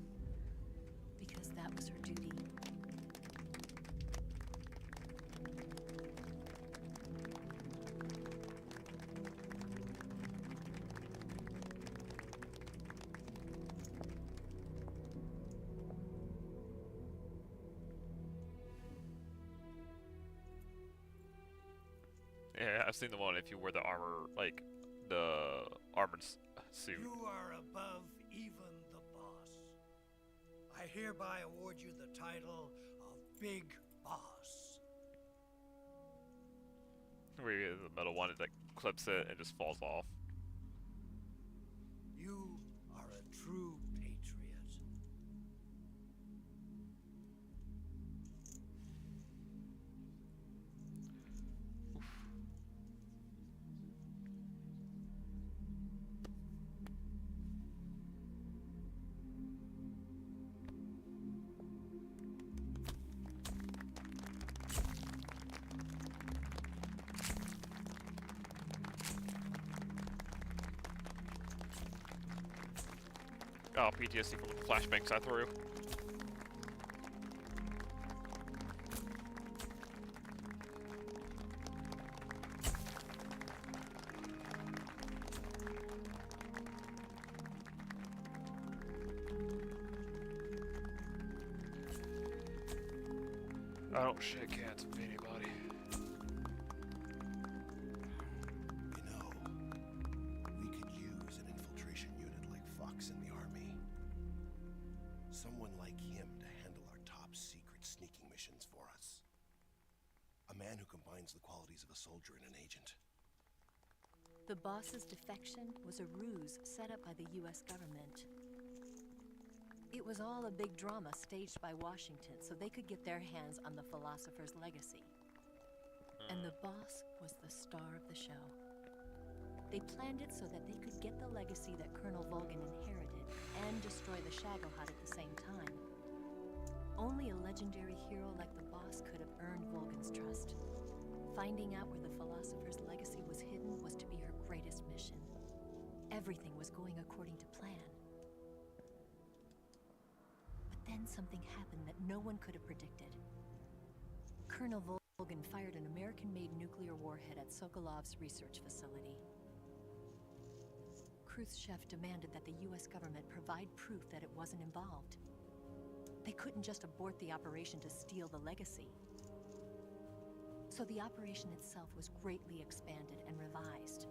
B: Because that was her duty.
A: Yeah, I've seen the one if you wear the armor, like, the armored suit.
I: You are above even the boss. I hereby award you the title of Big Boss.
A: Where you get the metal one that clips it and just falls off.
I: You are a true patriot.
A: Oh, PTSD from the flashbangs I threw. I don't shake hands with anybody.
J: You know, we could use an infiltration unit like Fox in the army. Someone like him to handle our top secret sneaking missions for us. A man who combines the qualities of a soldier and an agent.
B: The boss's defection was a ruse set up by the US government. It was all a big drama staged by Washington so they could get their hands on the philosopher's legacy. And the boss was the star of the show. They planned it so that they could get the legacy that Colonel Volgin inherited and destroy the Shagohod at the same time. Only a legendary hero like the boss could have earned Volgin's trust. Finding out where the philosopher's legacy was hidden was to be her greatest mission. Everything was going according to plan. Then something happened that no one could have predicted. Colonel Volgin fired an American-made nuclear warhead at Sokolov's research facility. Khrushchev demanded that the US government provide proof that it wasn't involved. They couldn't just abort the operation to steal the legacy. So the operation itself was greatly expanded and revised.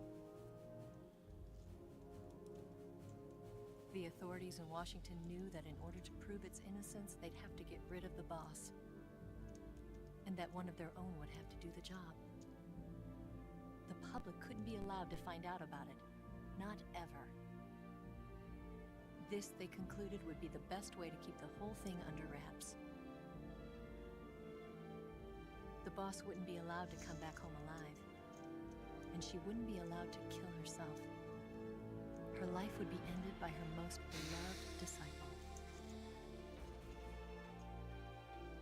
B: The authorities in Washington knew that in order to prove its innocence, they'd have to get rid of the boss. And that one of their own would have to do the job. The public couldn't be allowed to find out about it. Not ever. This, they concluded, would be the best way to keep the whole thing under wraps. The boss wouldn't be allowed to come back home alive. And she wouldn't be allowed to kill herself. Her life would be ended by her most beloved disciple.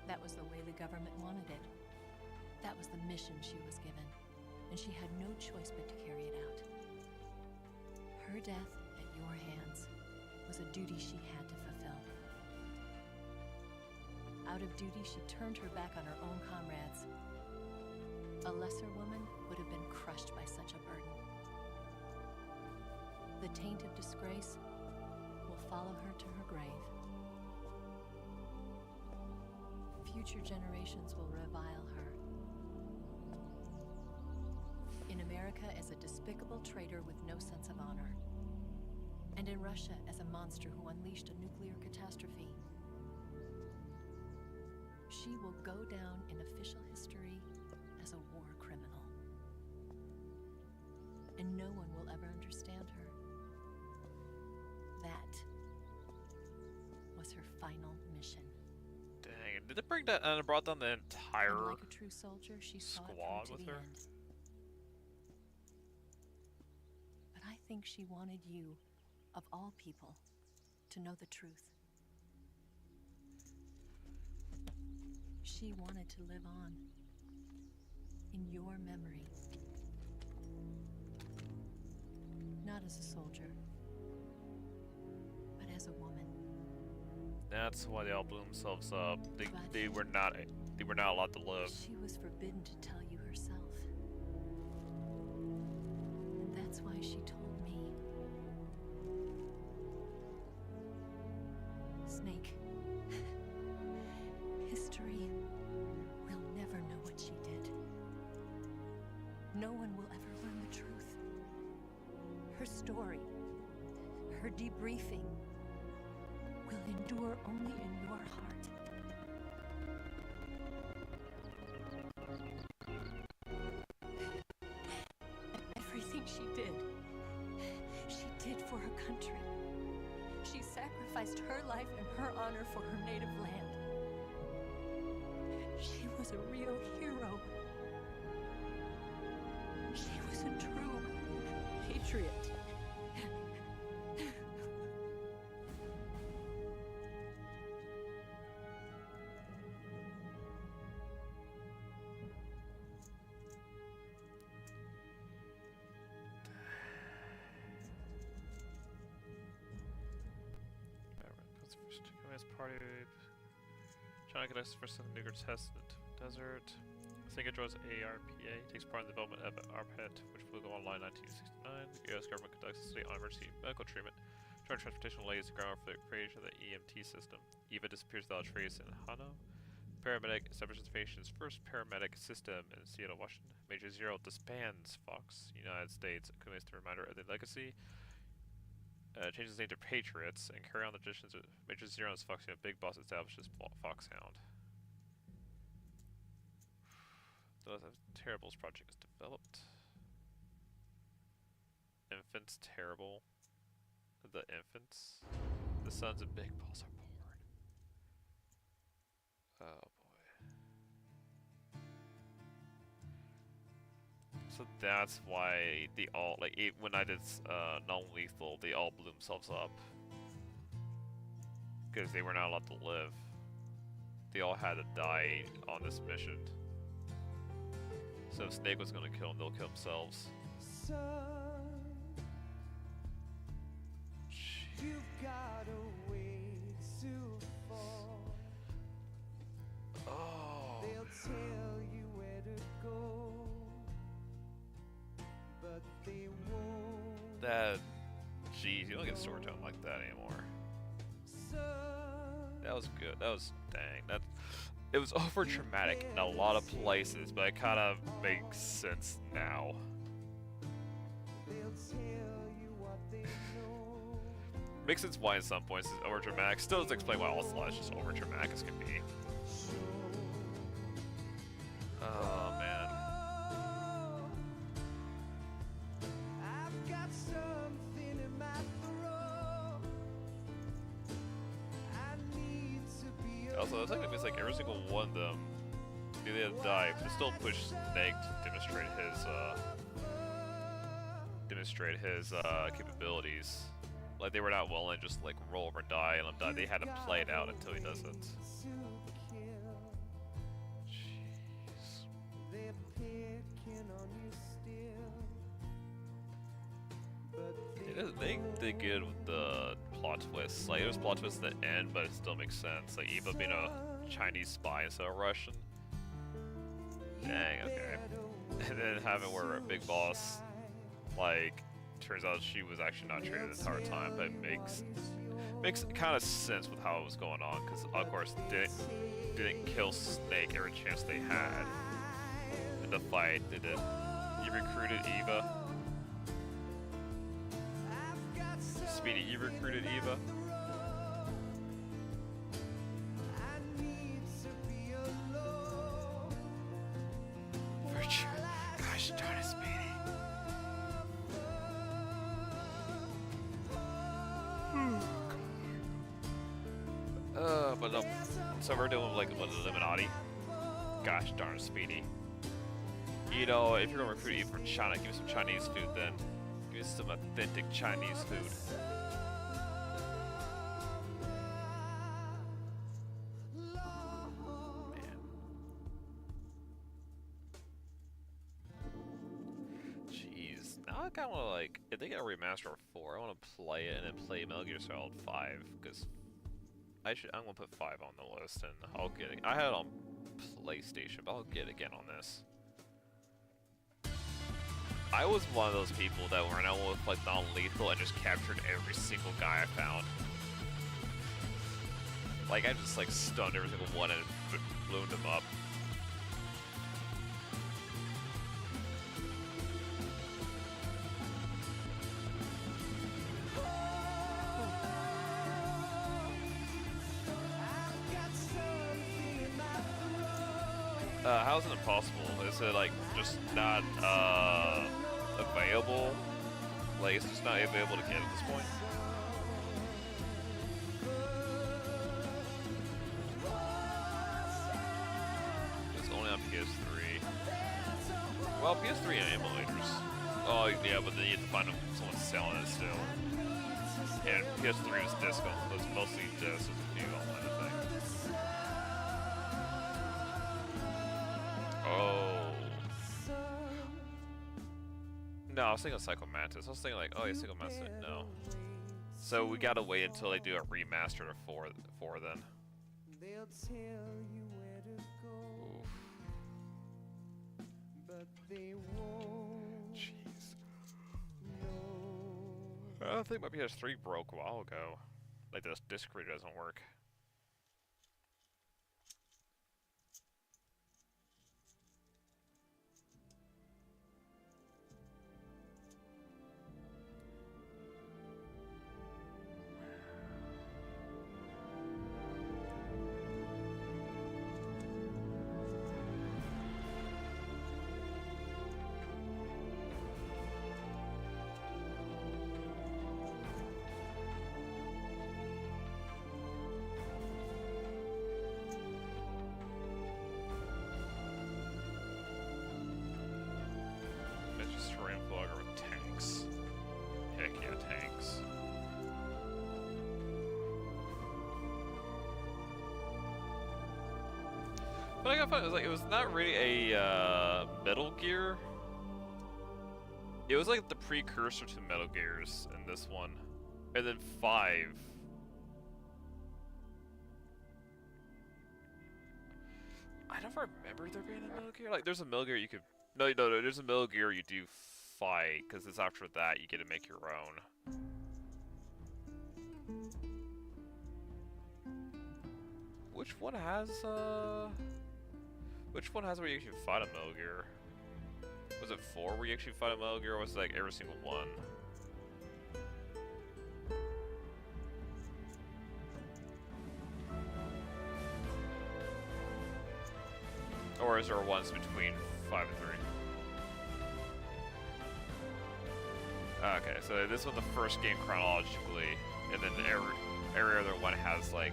B: That was the way the government wanted it. That was the mission she was given, and she had no choice but to carry it out. Her death at your hands was a duty she had to fulfill. Out of duty, she turned her back on her own comrades. A lesser woman would have been crushed by such a burden. The taint of disgrace will follow her to her grave. Future generations will revile her. In America as a despicable traitor with no sense of honor. And in Russia as a monster who unleashed a nuclear catastrophe. She will go down in official history as a war criminal. And no one will ever understand her. her final mission.
A: Dang, did it bring that and it brought down the
B: And
A: entire
B: like a true soldier, she saw it
A: squad
B: through to
A: with
B: the
A: her?
B: end. But I think she wanted you, of all people, to know the truth. She wanted to live on in your memory. Not as a soldier, but as a woman.
A: That's why they all blew themselves up.
B: But
A: They were not allowed to live.
B: she was forbidden to tell you herself. And that's why she told me. Snake, history will never know what she did. No one will ever learn the truth. Her story, her debriefing, will endure only in your heart. Everything she did for her country. She sacrificed her life and her honor for her native land. She was a real hero. She was a true patriot.
A: Communist Party China conducts the first nuclear test in the desert. Singa joins ARPA, takes part in the development of ARPANET, which will go online in 1969. The US government conducts a study on emergency medical treatment. Joint transportation lays the groundwork for the creation of the EMT system. EVA disappears without a trace in Hano. Paramedic establishes the nation's first paramedic system in Seattle, Washington. Major Zero disbands Fox, United States, commits the reminder of the legacy. Changes his name to Patriots and carry on the traditions of Major Zero as Fox. Big Boss establishes Foxhound. The Terribles project is developed. Infants Terrible. The infants. The sons of Big Boss are born. Oh boy. So that's why they all, like, when I did non-lethal, they all blew themselves up. Because they were not allowed to live. They all had to die on this mission. So if Snake was gonna kill them, they'll kill themselves.
E: You've got a ways to fall.
A: Oh.
E: They'll tell you where to go, but they won't.
A: That, jeez, you don't get storytelling like that anymore. That was good. That was, dang, that, it was over dramatic in a lot of places, but it kind of makes sense now.
E: They'll tell you what they know.
A: Makes sense why in some points it's over dramatic. Still doesn't explain why Ocelot is just over dramatic as can be. Oh man.
E: I've got something in my throat. I need to be
A: Also, the technically it's like every single one of them knew they had to die, but it still pushed Snake to demonstrate his capabilities. Like they were not willing to just like roll over and die and let him die. They had to play it out until he doesn't. Jeez.
E: They're picking on you still.
A: They did good with the plot twists. Like, there's plot twists at the end, but it still makes sense. Like, Eva being a Chinese spy instead of Russian. Dang, okay. And then having where a Big Boss, like, turns out she was actually not trained the entire time, but it makes kind of sense with how it was going on, because, of course, didn't kill Snake every chance they had in the fight, did it? You recruited Eva. Speedy, you recruited Eva. Virtue. Gosh darn it, Speedy. So we're doing like what, Illuminati? Gosh darn, Speedy. You know, if you're gonna recruit even from China, give me some Chinese food then. Give me some authentic Chinese food. Man. Jeez. Now I kinda wanna like, if they get a remaster of 4, I wanna play it and then play Metal Gear Solid 5, because I'm gonna put 5 on the list and I'll get it. I had it on PlayStation, but I'll get it again on this. I was one of those people that went out with like non-lethal and just captured every single guy I found. Like I just like stunned every single one and ballooned them up. How's it impossible? Is it like just not available? Like it's just not available to get at this point? It's only on PS3. Well, PS3 and emulators. Oh yeah, but then you have to find someone selling it still. And PS3 is disc, it's mostly disc with a few online, I think. Oh. No, I was thinking Psycho Mantis. I was thinking like, oh yeah, Psycho Mantis. No. So we gotta wait until they do a remaster of 4 then.
E: They'll tell you where to go,
A: Oof.
E: but they won't.
A: Jeez. I don't think my PS3 broke a while ago. Like this disc reader doesn't work. Terrain Flogger with tanks. Heck yeah, tanks. But I got fun. It was like it was not really a Metal Gear. It was like the precursor to Metal Gears in this one, and then 5. I don't remember there being a Metal Gear. Like, there's a Metal Gear you could. No, there's a Metal Gear you do fight, because it's after that you get to make your own. Which one has where you actually fight a Metal Gear? Was it 4 where you actually fight a Metal Gear, or was it like every single one? Or is there ones between 5 and 3? Okay, so this was the first game chronologically, and then every other one has like,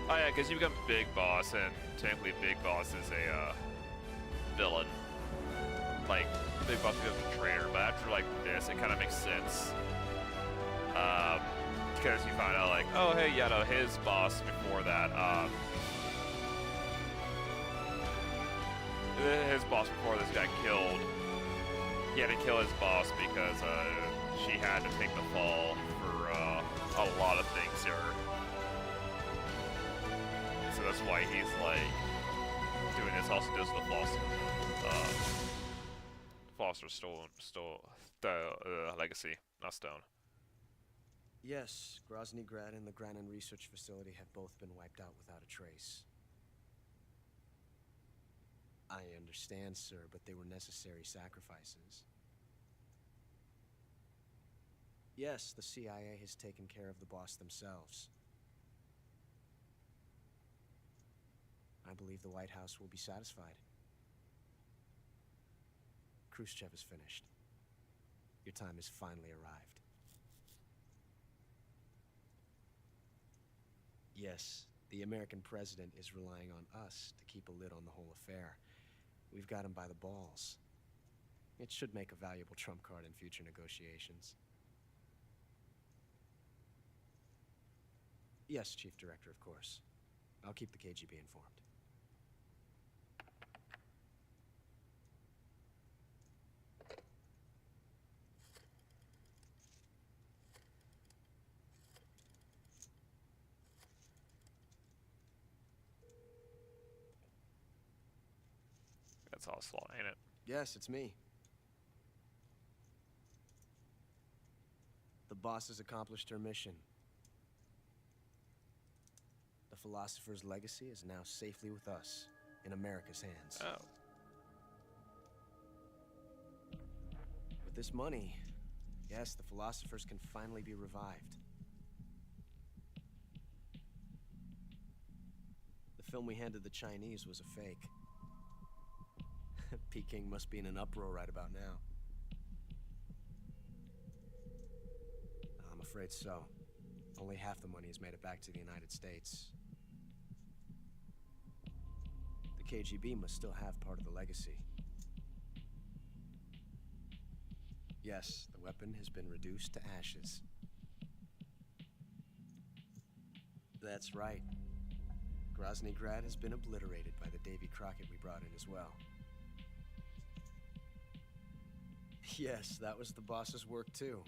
A: oh yeah, because you become Big Boss, and technically Big Boss is a villain. Like Big Boss becomes a traitor, but after like this, it kind of makes sense. Because you find out like, oh hey, yeah, no, his boss before that, his boss before this got killed. He had to kill his boss because she had to take the fall for a lot of things here. So that's why he's like doing this. Also does the Foster stole the legacy, not Stone.
F: Yes, Grozny Grad and the Granin Research Facility have both been wiped out without a trace. I understand, sir, but they were necessary sacrifices. Yes, the CIA has taken care of the boss themselves. I believe the White House will be satisfied. Khrushchev is finished. Your time has finally arrived. Yes, The American president is relying on us to keep a lid on the whole affair. We've got him by the balls. It should make a valuable trump card in future negotiations. Yes, Chief Director, of course. I'll keep the KGB informed.
A: That's Ocelot, ain't it?
F: Yes, it's me. The boss has accomplished her mission. The philosopher's legacy is now safely with us, in America's hands.
A: Oh.
F: With this money, yes, the philosophers can finally be revived. The film we handed the Chinese was a fake. Peking must be in an uproar right about now. I'm afraid so. Only half the money has made it back to the United States. The KGB must still have part of the legacy. Yes, the weapon has been reduced to ashes. That's right. Grozny Grad has been obliterated by the Davy Crockett we brought in as well. Yes, that was the boss's work too.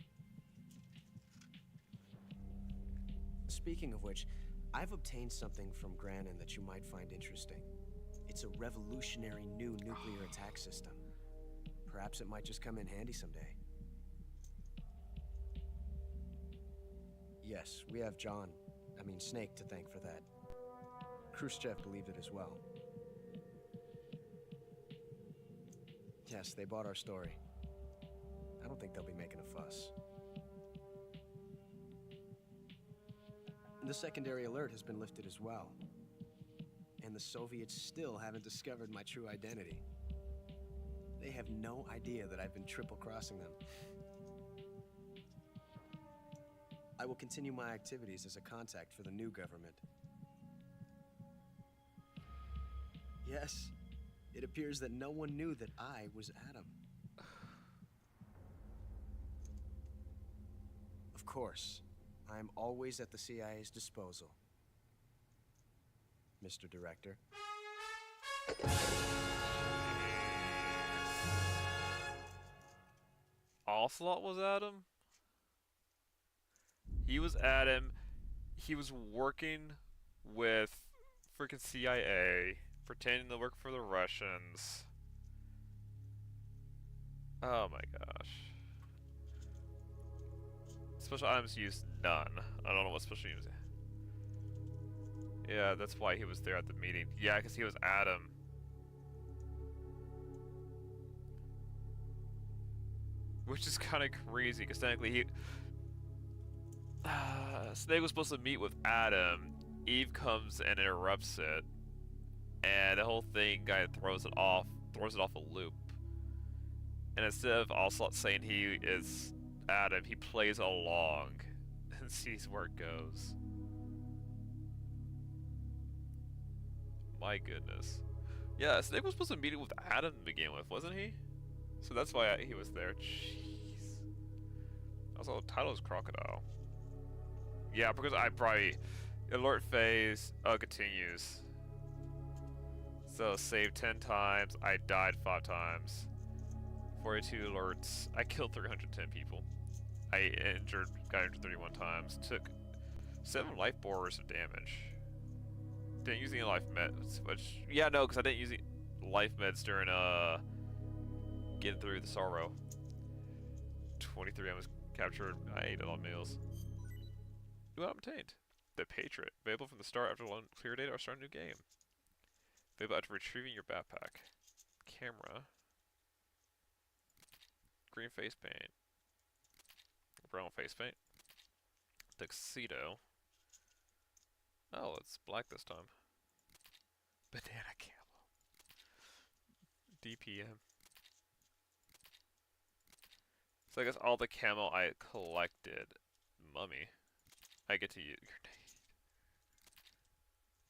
F: Speaking of which, I've obtained something from Granin that you might find interesting. It's a revolutionary new nuclear attack system. Perhaps it might just come in handy someday. Yes, we have Snake to thank for that. Khrushchev believed it as well. Yes, they bought our story. I don't think they'll be making a fuss. The secondary alert has been lifted as well. And the Soviets still haven't discovered my true identity. They have no idea that I've been triple-crossing them. I will continue my activities as a contact for the new government. Yes, it appears that no one knew that I was Adam. Of course, I'm always at the CIA's disposal, Mr. Director.
A: Ocelot was Adam? He was Adam. He was working with freaking CIA, pretending to work for the Russians. Oh my gosh. Special items used, none. I don't know what special items. Yeah, that's why he was there at the meeting. Yeah, because he was Adam. Which is kind of crazy, because technically he... Snake was supposed to meet with Adam. Eve comes and interrupts it. And the whole thing kind of throws it off a loop. And instead of Ocelot saying he is Adam, he plays along and sees where it goes. My goodness. Yeah, Snake was supposed to meet with Adam to begin with, wasn't he? So that's why he was there. Jeez. Also, the title is Crocodile. Yeah, because I probably... Alert phase continues. So save 10 times. I died 5 times. 42 alerts. I killed 310 people. got injured 31 times. Took 7 life borers of damage. Didn't use any life meds, which... Yeah, no, because I didn't use the life meds during, getting through the sorrow. 23 I was captured. I ate a lot of meals. New item obtained. The Patriot. Available from the start after one clear data or start a new game. Available after retrieving your backpack. Camera. Green face paint. Brown face paint. Tuxedo. Oh, it's black this time. Banana camo. DPM. So I guess all the camo I collected. Mummy. I get to use grenade.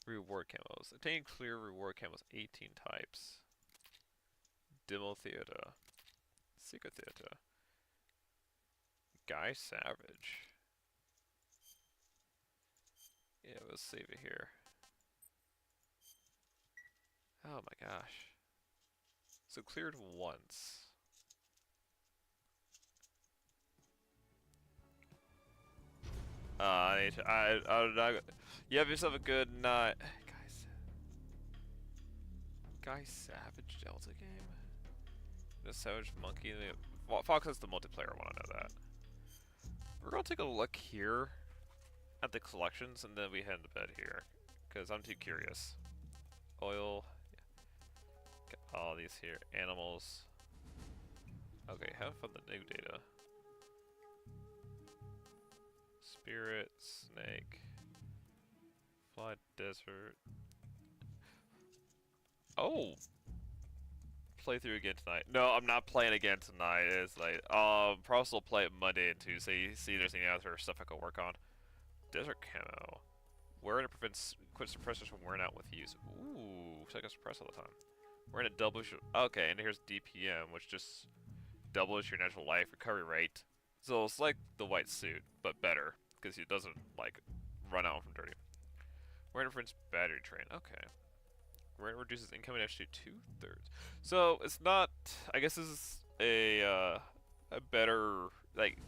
A: Reward camos. Obtain clear reward camos. 18 types. Demo Theater. Secret Theater. Guy Savage. Yeah, let's save it here. Oh my gosh. So cleared once. You have yourself a good night. Guy Savage Delta game? The Savage Monkey? Fox has the multiplayer, I want to know that. We're gonna take a look here at the collections and then we head to bed here. Because I'm too curious. Oil. Got all these here. Animals. Okay, have fun the new data. Spirit, snake, fly desert. Oh, play through again tonight. No, I'm not playing again tonight. It's like probably still play it Monday and Tuesday. See if there's any other stuff I can work on. Desert camo. Wearing it prevents quit suppressors from wearing out with use. Ooh, so I can suppress all the time. Wearing it doubles your okay, and here's DPM, which just doubles your natural life recovery rate. So it's like the white suit, but better. Because it doesn't, like, run out from dirty. We're in French battery train. Okay. We're reduces incoming damage to 2/3. So, it's not... I guess this is a better... Like,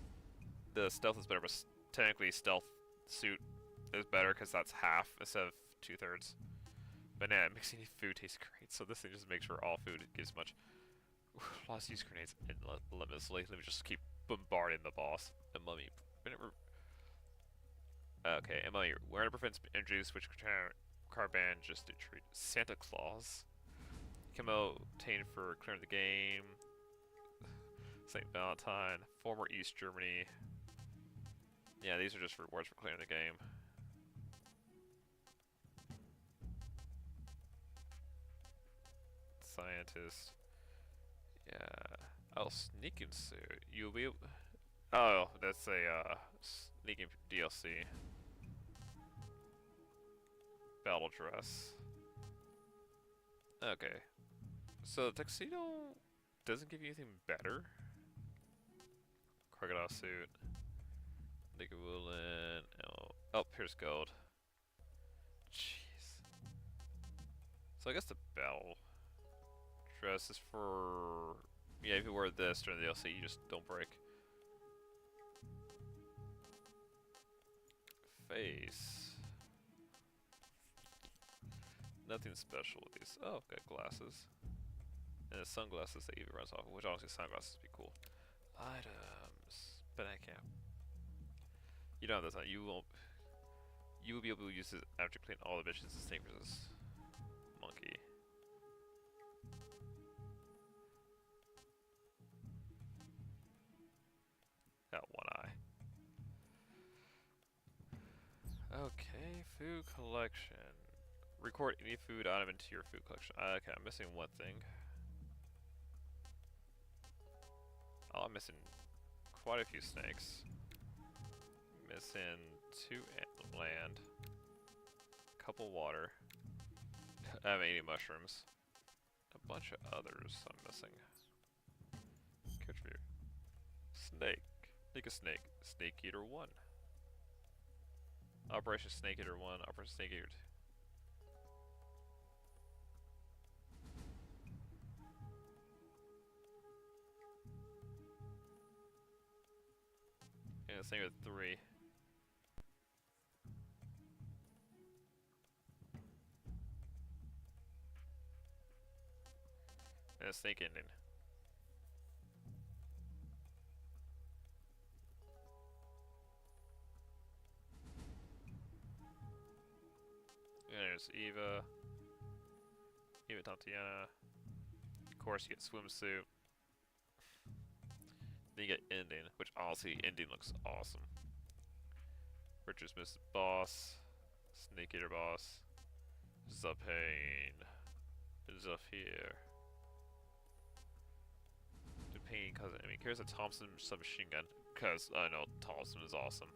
A: the stealth is better, but technically stealth suit is better because that's half instead of 2/3. But nah, mixing food tastes great, so this thing just makes sure all food gives much... Lost use grenades endlessly. Let me just keep bombarding the boss. The mummy... Okay, Emma, wearing a prevents injuries which Carbon just to treat. Santa Claus. Camo obtained for clearing the game. St. Valentine. Former East Germany. Yeah, these are just rewards for clearing the game. Scientist. Yeah. Oh, sneaking suit. You'll be able... Oh, that's a sneaking DLC. Battle dress. Okay. So the tuxedo doesn't give you anything better. Crocodile suit. Nigga woolen. Oh, here's gold. Jeez. So I guess the battle dress is for... Yeah, if you wear this during the DLC, you just don't break. Face. Nothing special with these. Oh, got glasses. And the sunglasses that even runs off of, which honestly sunglasses would be cool. Items. Banana cap. You don't have this on. You won't. You will be able to use it after clean all the missions the same as this monkey. Got one eye. Okay, food collection. Record any food item into your food collection. Okay, I'm missing one thing. Oh, I'm missing quite a few snakes. Missing 2 land. Couple water. I have 80 mushrooms. A bunch of others I'm missing. Catch me. Snake. Take a snake. Snake Eater 1. Operation Snake Eater 1. Operation Snake Eater 2. Yeah, Snake Eater 3. And a snake ending. There's Eva. Eva Tatiana. Of course, you get swimsuit. Then you get ending, which honestly, ending looks awesome. Purchase Miss Boss. Snake Eater Boss. Zapane. Zafir. The pain cousin enemy. Carries a Thompson submachine gun. Because I know Thompson is awesome.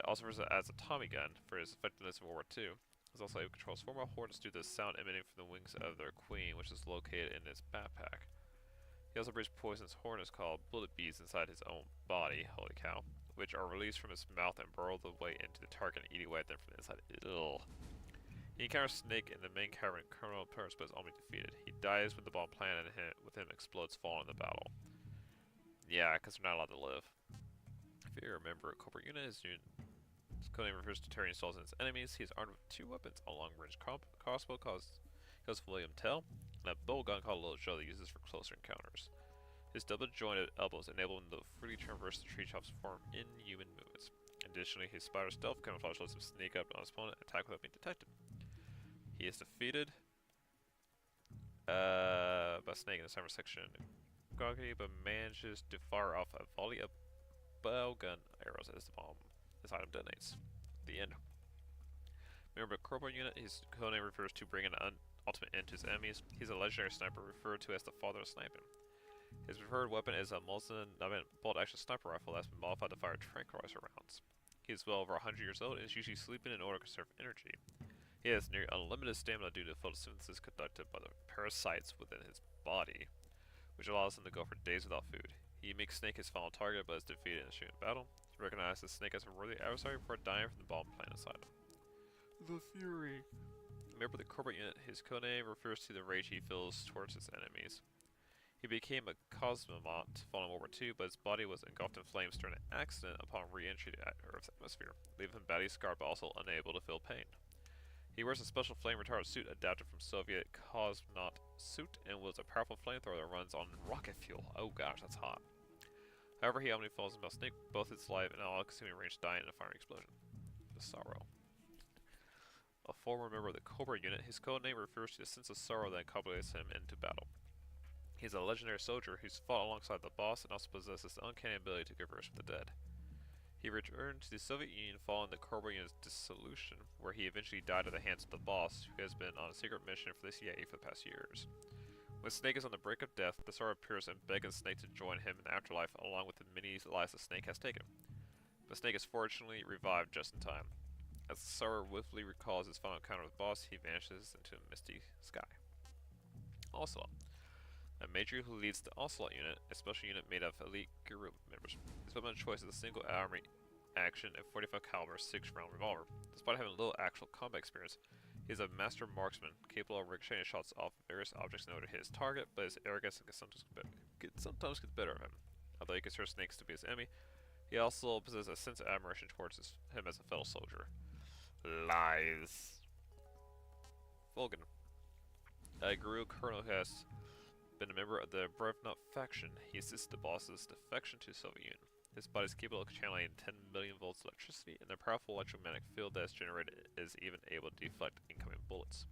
A: Also as a Tommy gun for his effectiveness in World War II. He's also able to control swarm of hornets due to the sound emanating from the wings of their queen, which is located in his backpack. He also breathes poisonous hornets called bullet bees inside his own body, holy cow, which are released from his mouth and burrow their way into the target and eat away at them from the inside. Ugh. He encounters Snake in the main cavern, Colonel Paris, but is almost defeated. He dies when the bomb planted with him explodes, falling in the battle. Yeah, because they're not allowed to live. If you remember, Cobra Unit is his codename refers to Terry installs in his enemies. He is armed with 2 weapons, a long-range crossbow called William Tell, and a bow gun called Little Joe that he uses for closer encounters. His double-jointed elbows enable him to freely traverse the tree tops and perform inhuman movements. Additionally, his spider stealth camouflage lets him sneak up on his opponent and attack without being detected. He is defeated by Snake in the summer section. Goggy, but manages to fire off a volley of bow gun arrows as this item detonates. The end. Remember, Cobra Unit, his codename refers to bringing an ultimate end to his enemies. He's a legendary sniper referred to as the father of sniping. His preferred weapon is a Mosin Navin bolt-action sniper rifle that's been modified to fire tranquilizer rounds. He is well over 100 years old and is usually sleeping in order to conserve energy. He has near unlimited stamina due to photosynthesis conducted by the parasites within his body, which allows him to go for days without food. He makes Snake his final target, but is defeated in a shooting battle. He recognizes Snake as a worthy adversary before dying from the bomb planted inside him. The Fury. Member of the Cobra Unit, his codename refers to the rage he feels towards his enemies. He became a cosmonaut following World War II, but his body was engulfed in flames during an accident upon re-entry to Earth's atmosphere, leaving him badly scarred but also unable to feel pain. He wears a special flame-retardant suit adapted from Soviet cosmonaut suit and wields a powerful flamethrower that runs on rocket fuel. Oh gosh, that's hot. However, he only falls about Snake, both its life and all-consuming range dying in a firing explosion. The Sorrow. A former member of the Cobra Unit, his codename refers to the sense of sorrow that accompanies him into battle. He is a legendary soldier who's fought alongside the boss and also possesses the uncanny ability to converse with the dead. He returned to the Soviet Union following the Cobra Unit's dissolution, where he eventually died at the hands of the boss, who has been on a secret mission for the CIA for the past years. When Snake is on the brink of death, the Sorrow appears and begs Snake to join him in the afterlife along with the many lives that Snake has taken. But Snake is fortunately revived just in time. As the Sorrow willfully recalls his final encounter with the boss, he vanishes into a misty sky. Ocelot. A major who leads the Ocelot Unit, a special unit made of elite guerrilla members. His weapon of choice is a single army action and 45 caliber 6-round revolver. Despite having little actual combat experience, he is a master marksman, capable of ricocheting shots off various objects in order to hit his target, but his arrogance can sometimes get the better of him. Although he considers Snakes to be his enemy, he also possesses a sense of admiration towards him as a fellow soldier. Lies. Vulcan. A guerrilla colonel who has been a member of the Brevnut faction. He assists the boss's defection to the Soviet Union. His body is capable of channeling 10 million volts of electricity, and the powerful electromagnetic field that is generated is even able to deflect incoming bullets.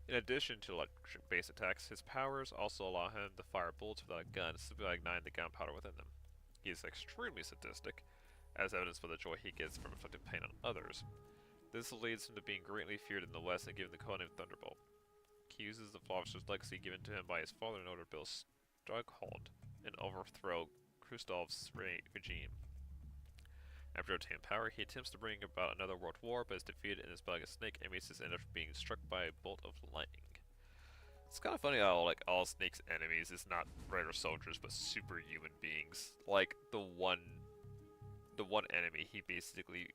A: In addition to electric-based attacks, his powers also allow him to fire bullets without a gun, simply by igniting the gunpowder within them. He is extremely sadistic, as evidenced by the joy he gets from inflicting pain on others. This leads him to being greatly feared in the West and given the codename Thunderbolt. He uses the Flobster's legacy given to him by his father in order to build Strughold and overthrow Khrushchev's regime. After obtaining power, he attempts to bring about another world war, but is defeated in his battle against Snake and meets his end up being struck by a bolt of lightning. It's kind of funny how like all Snake's enemies is not regular soldiers but superhuman beings. Like the one enemy he basically.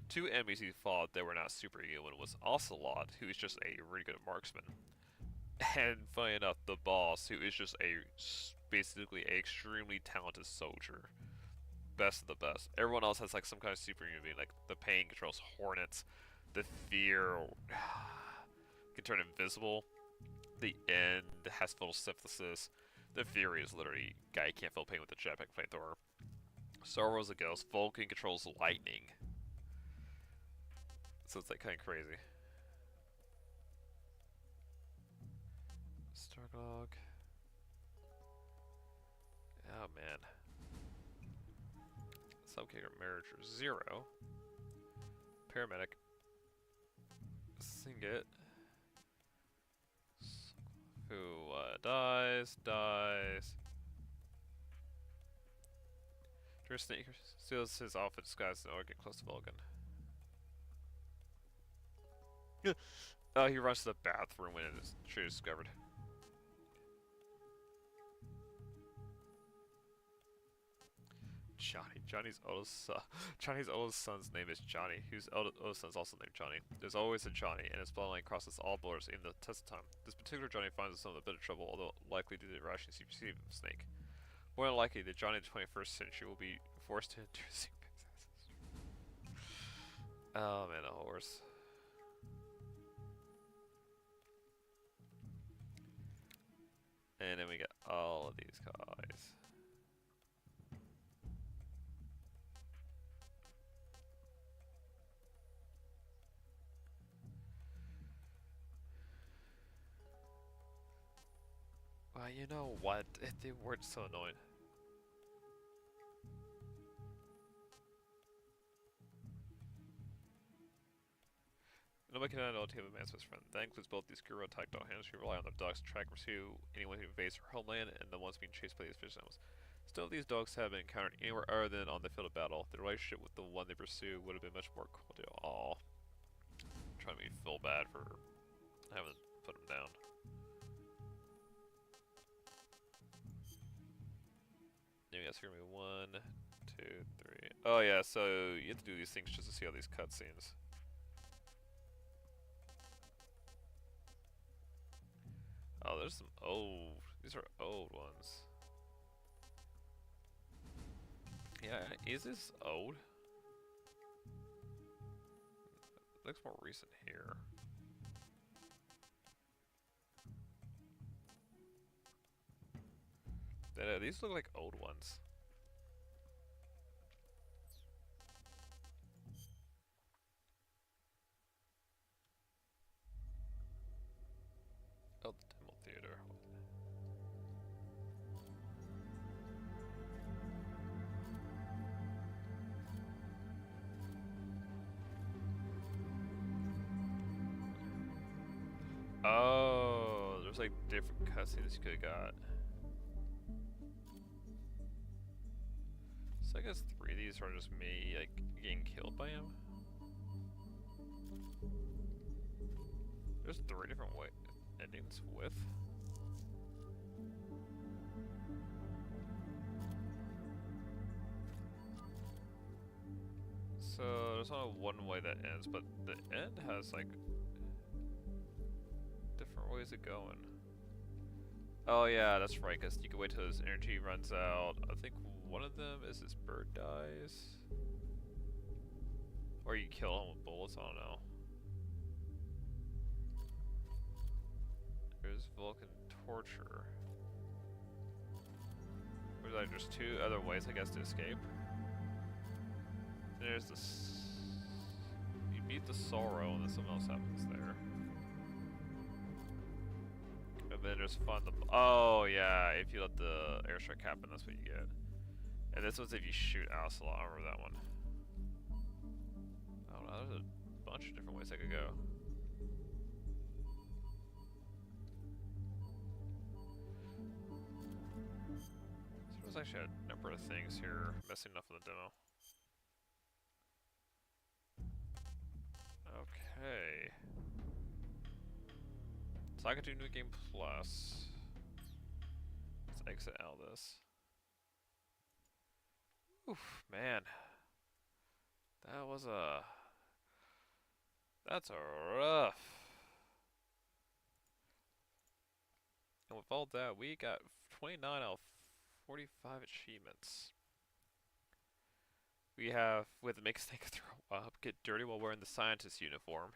A: 2 enemies he fought that were not superhuman was Ocelot, who is just a really good marksman, and funny enough, the boss, who is just basically an extremely talented soldier. Best of the best. Everyone else has like some kind of superhuman being, like the Pain controls hornets, the Fear can turn invisible, the End has photosynthesis, the Fury is literally a guy who can't feel pain with a jetpack flamethrower. Sorrow's a ghost, Vulcan controls lightning. So it's like kind of crazy. Starlog. Oh man. Subkicker Manager 0. Paramedic. Singit. Who dies. Snake steals his outfit disguised in order to get close to Vulcan. Oh, he runs to the bathroom when it is discovered. Johnny's oldest son. Johnny's oldest son's name is Johnny, whose oldest son's also named Johnny. There's always a Johnny, and his bloodline crosses all borders in the test of time. This particular Johnny finds himself in a bit of trouble, although likely due to the rations he received from Snake. More than likely, the Johnny of the 21st century will be forced to endure oh man, a horse. And then we got all of these guys. Well, you know what? They weren't so annoying. Nobody can handle a team of man's best friend. That includes both these Guru tactile hands who rely on their dogs to track and pursue anyone who invades their homeland, and the ones being chased by these fish animals. Still, these dogs haven't been encountered anywhere other than on the field of battle. The relationship with the one they pursue would have been much more cordial. Aw. I'm trying to make me feel bad for having put them down. Maybe that's gonna be 1, 2, 3. Oh yeah, so you have to do these things just to see all these cutscenes. Oh, there's some old. These are old ones. Yeah, is this old? Looks more recent here. These look like old ones. Oh, the demo theater. Oh, there's like different cutscenes you could have got. So I guess 3 of these are just me like getting killed by him. There's 3 different endings with. So there's only one way that ends, but the end has like different ways of going. Oh yeah, that's right, because you can wait till his energy runs out. I think one of them is his bird dies. Or you kill him with bullets, I don't know. There's Vulcan torture. There's like just 2 other ways, I guess, to escape. There's this. You beat the sorrow, and then something else happens there. And then there's fun. Oh yeah, if you let the airstrike happen, that's what you get. And this one's if you shoot Ocelot. I remember that one. I don't know. There's a bunch of different ways I could go. So there's actually a number of things here messing up in the demo. Okay. So I could do New Game Plus. Let's exit out of this. Oof, man. That's a rough. And with all that, we got 29 out of 45 achievements. We have, with make Snake throw up, get dirty while wearing the scientist uniform,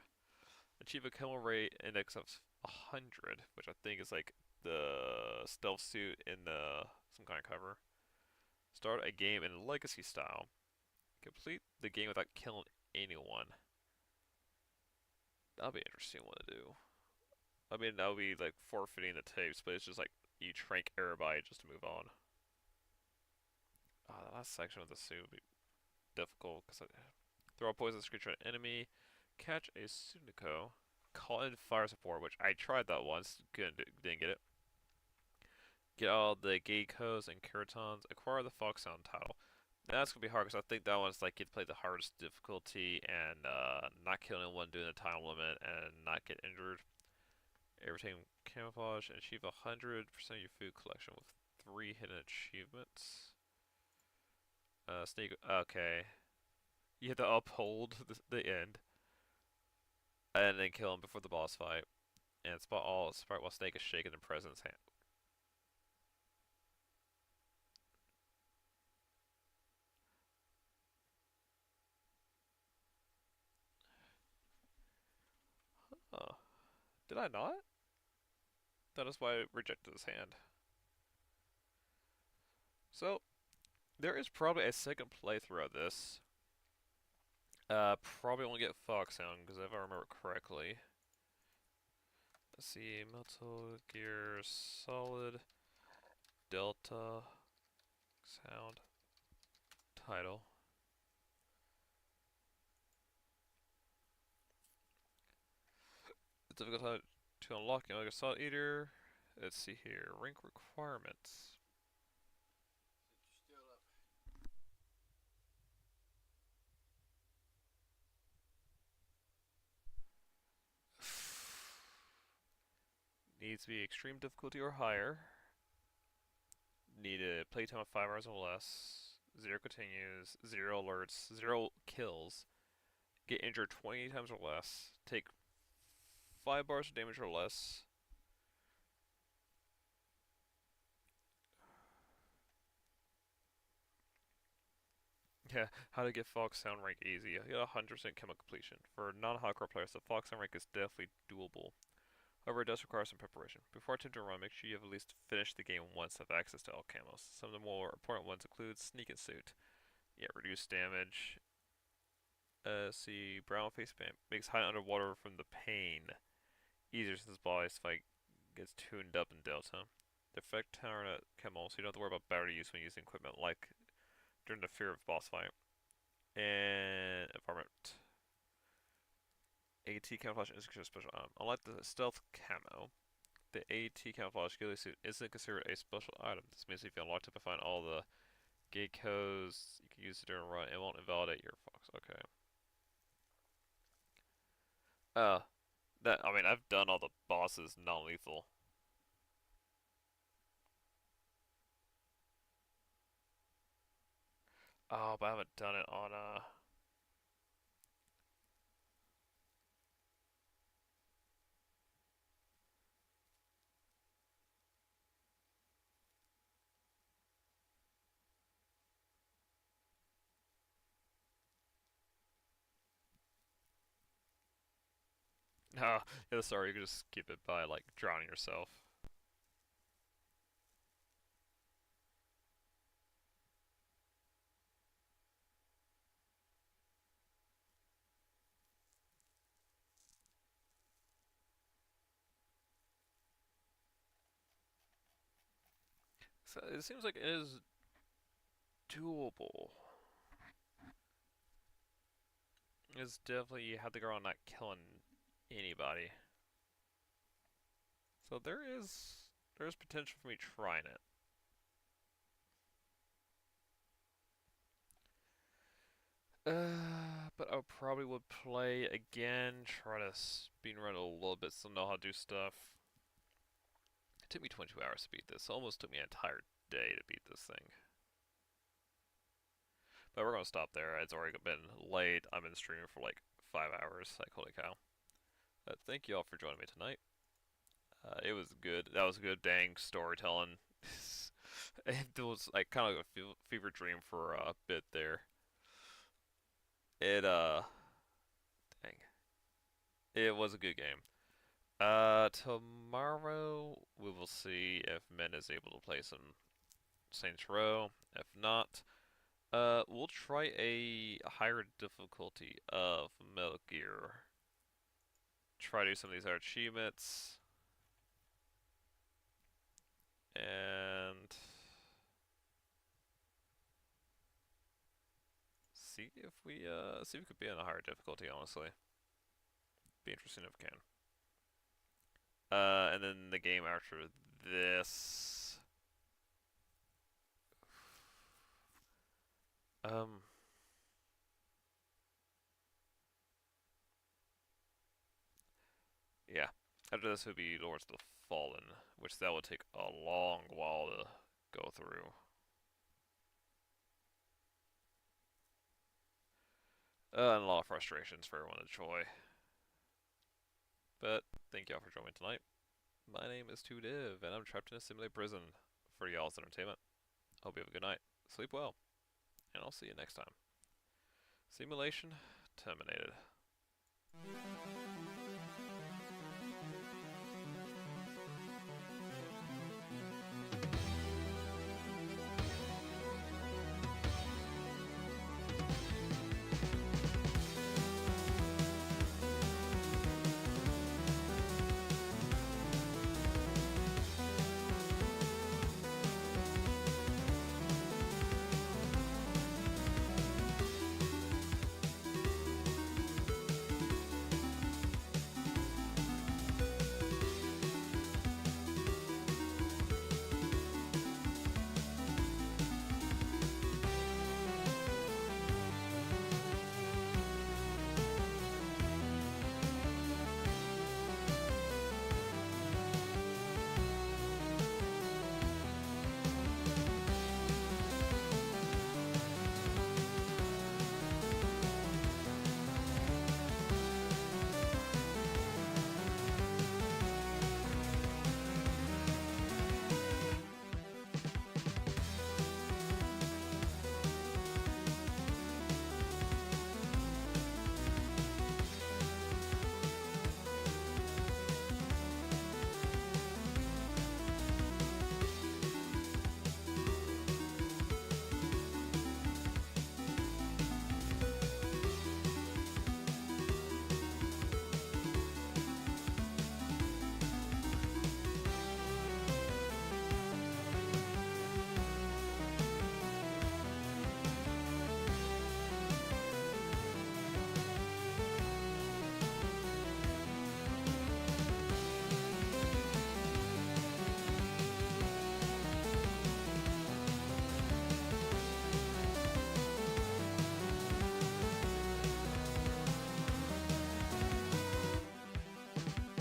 A: achieve a kill rate index of 100, which I think is like the stealth suit in some kind of cover. Start a game in legacy style. Complete the game without killing anyone. That'll be an interesting one to do. I mean, that'll be like forfeiting the tapes, but it's just like you trank everybody just to move on. The last section with the suit would be difficult because throw a poisonous creature at an enemy, catch a Sunico, call in fire support, which I tried that once, didn't get it. Get all the Geckos and Keratons, acquire the Foxhound title. That's gonna be hard because I think that one's like you'd play the hardest difficulty and not kill anyone during the time limit and not get injured. Everything camouflage and achieve 100% of your food collection with 3 hidden achievements. Sneak. Okay. You have to uphold the end and then kill him before the boss fight. And spot all sprite while Snake is shaking in President's hand. Huh. Did I not? That is why I rejected his hand. So, there is probably a second playthrough of this. Probably won't get Foxhound, because if I remember correctly. Let's see, Metal Gear Solid, Delta, Sound, Title. The difficult to unlock Metal Gear Solid Eater. Let's see here, rank requirements. Needs to be extreme difficulty or higher. Need a playtime of 5 hours or less. 0 continues, 0 alerts, 0 kills. Get injured 20 times or less. Take 5 bars of damage or less. Yeah, how to get Foxhound rank easy. You got 100% chemical completion. For non-hardcore players, the Foxhound rank is definitely doable. However, it does require some preparation. Before attempting to run, make sure you have at least finished the game once to have access to all camos. Some of the more important ones include Sneak and Suit. Yeah, reduce damage. See, brown face band makes high underwater from the pain. Easier since boss fight gets tuned up in Delta. The effect tower camo, so you don't have to worry about battery use when using equipment like during the fear of boss fight. And environment. AT camouflage is considered special item. Unlike the stealth camo, the AT camouflage ghillie suit isn't considered a special item. This means if you unlock it and find all the geckos, you can use it during a run. It won't invalidate your fox. Okay. I mean, I've done all the bosses non-lethal. Oh, but I haven't done it on Oh, yeah, sorry, you can just skip it by, like, drowning yourself. So, it seems like it is doable. It's definitely, you have to go on not killing anybody. So there's potential for me trying it. But I probably would play again, try to speedrun a little bit so I know how to do stuff. It took me 22 hours to beat this. It almost took me an entire day to beat this thing. But we're gonna stop there. It's already been late. I've been streaming for like 5 hours. Like, holy cow. Thank you all for joining me tonight. It was good. That was good dang storytelling. It was like kind of like a fever dream for a bit there. It dang. It was a good game. Tomorrow we will see if Men is able to play some Saints Row. If not, we'll try a higher difficulty of Metal Gear. Try to do some of these other achievements. And see if we could be on a higher difficulty, honestly. Be interesting if we can. And then the game after this. Um, yeah. After this would be Lords of the Fallen, which that would take a long while to go through. And a lot of frustrations for everyone at Troy. But thank y'all for joining me tonight. My name is 2Div, and I'm trapped in a simulated prison for y'all's entertainment. Hope you have a good night. Sleep well, and I'll see you next time. Simulation terminated.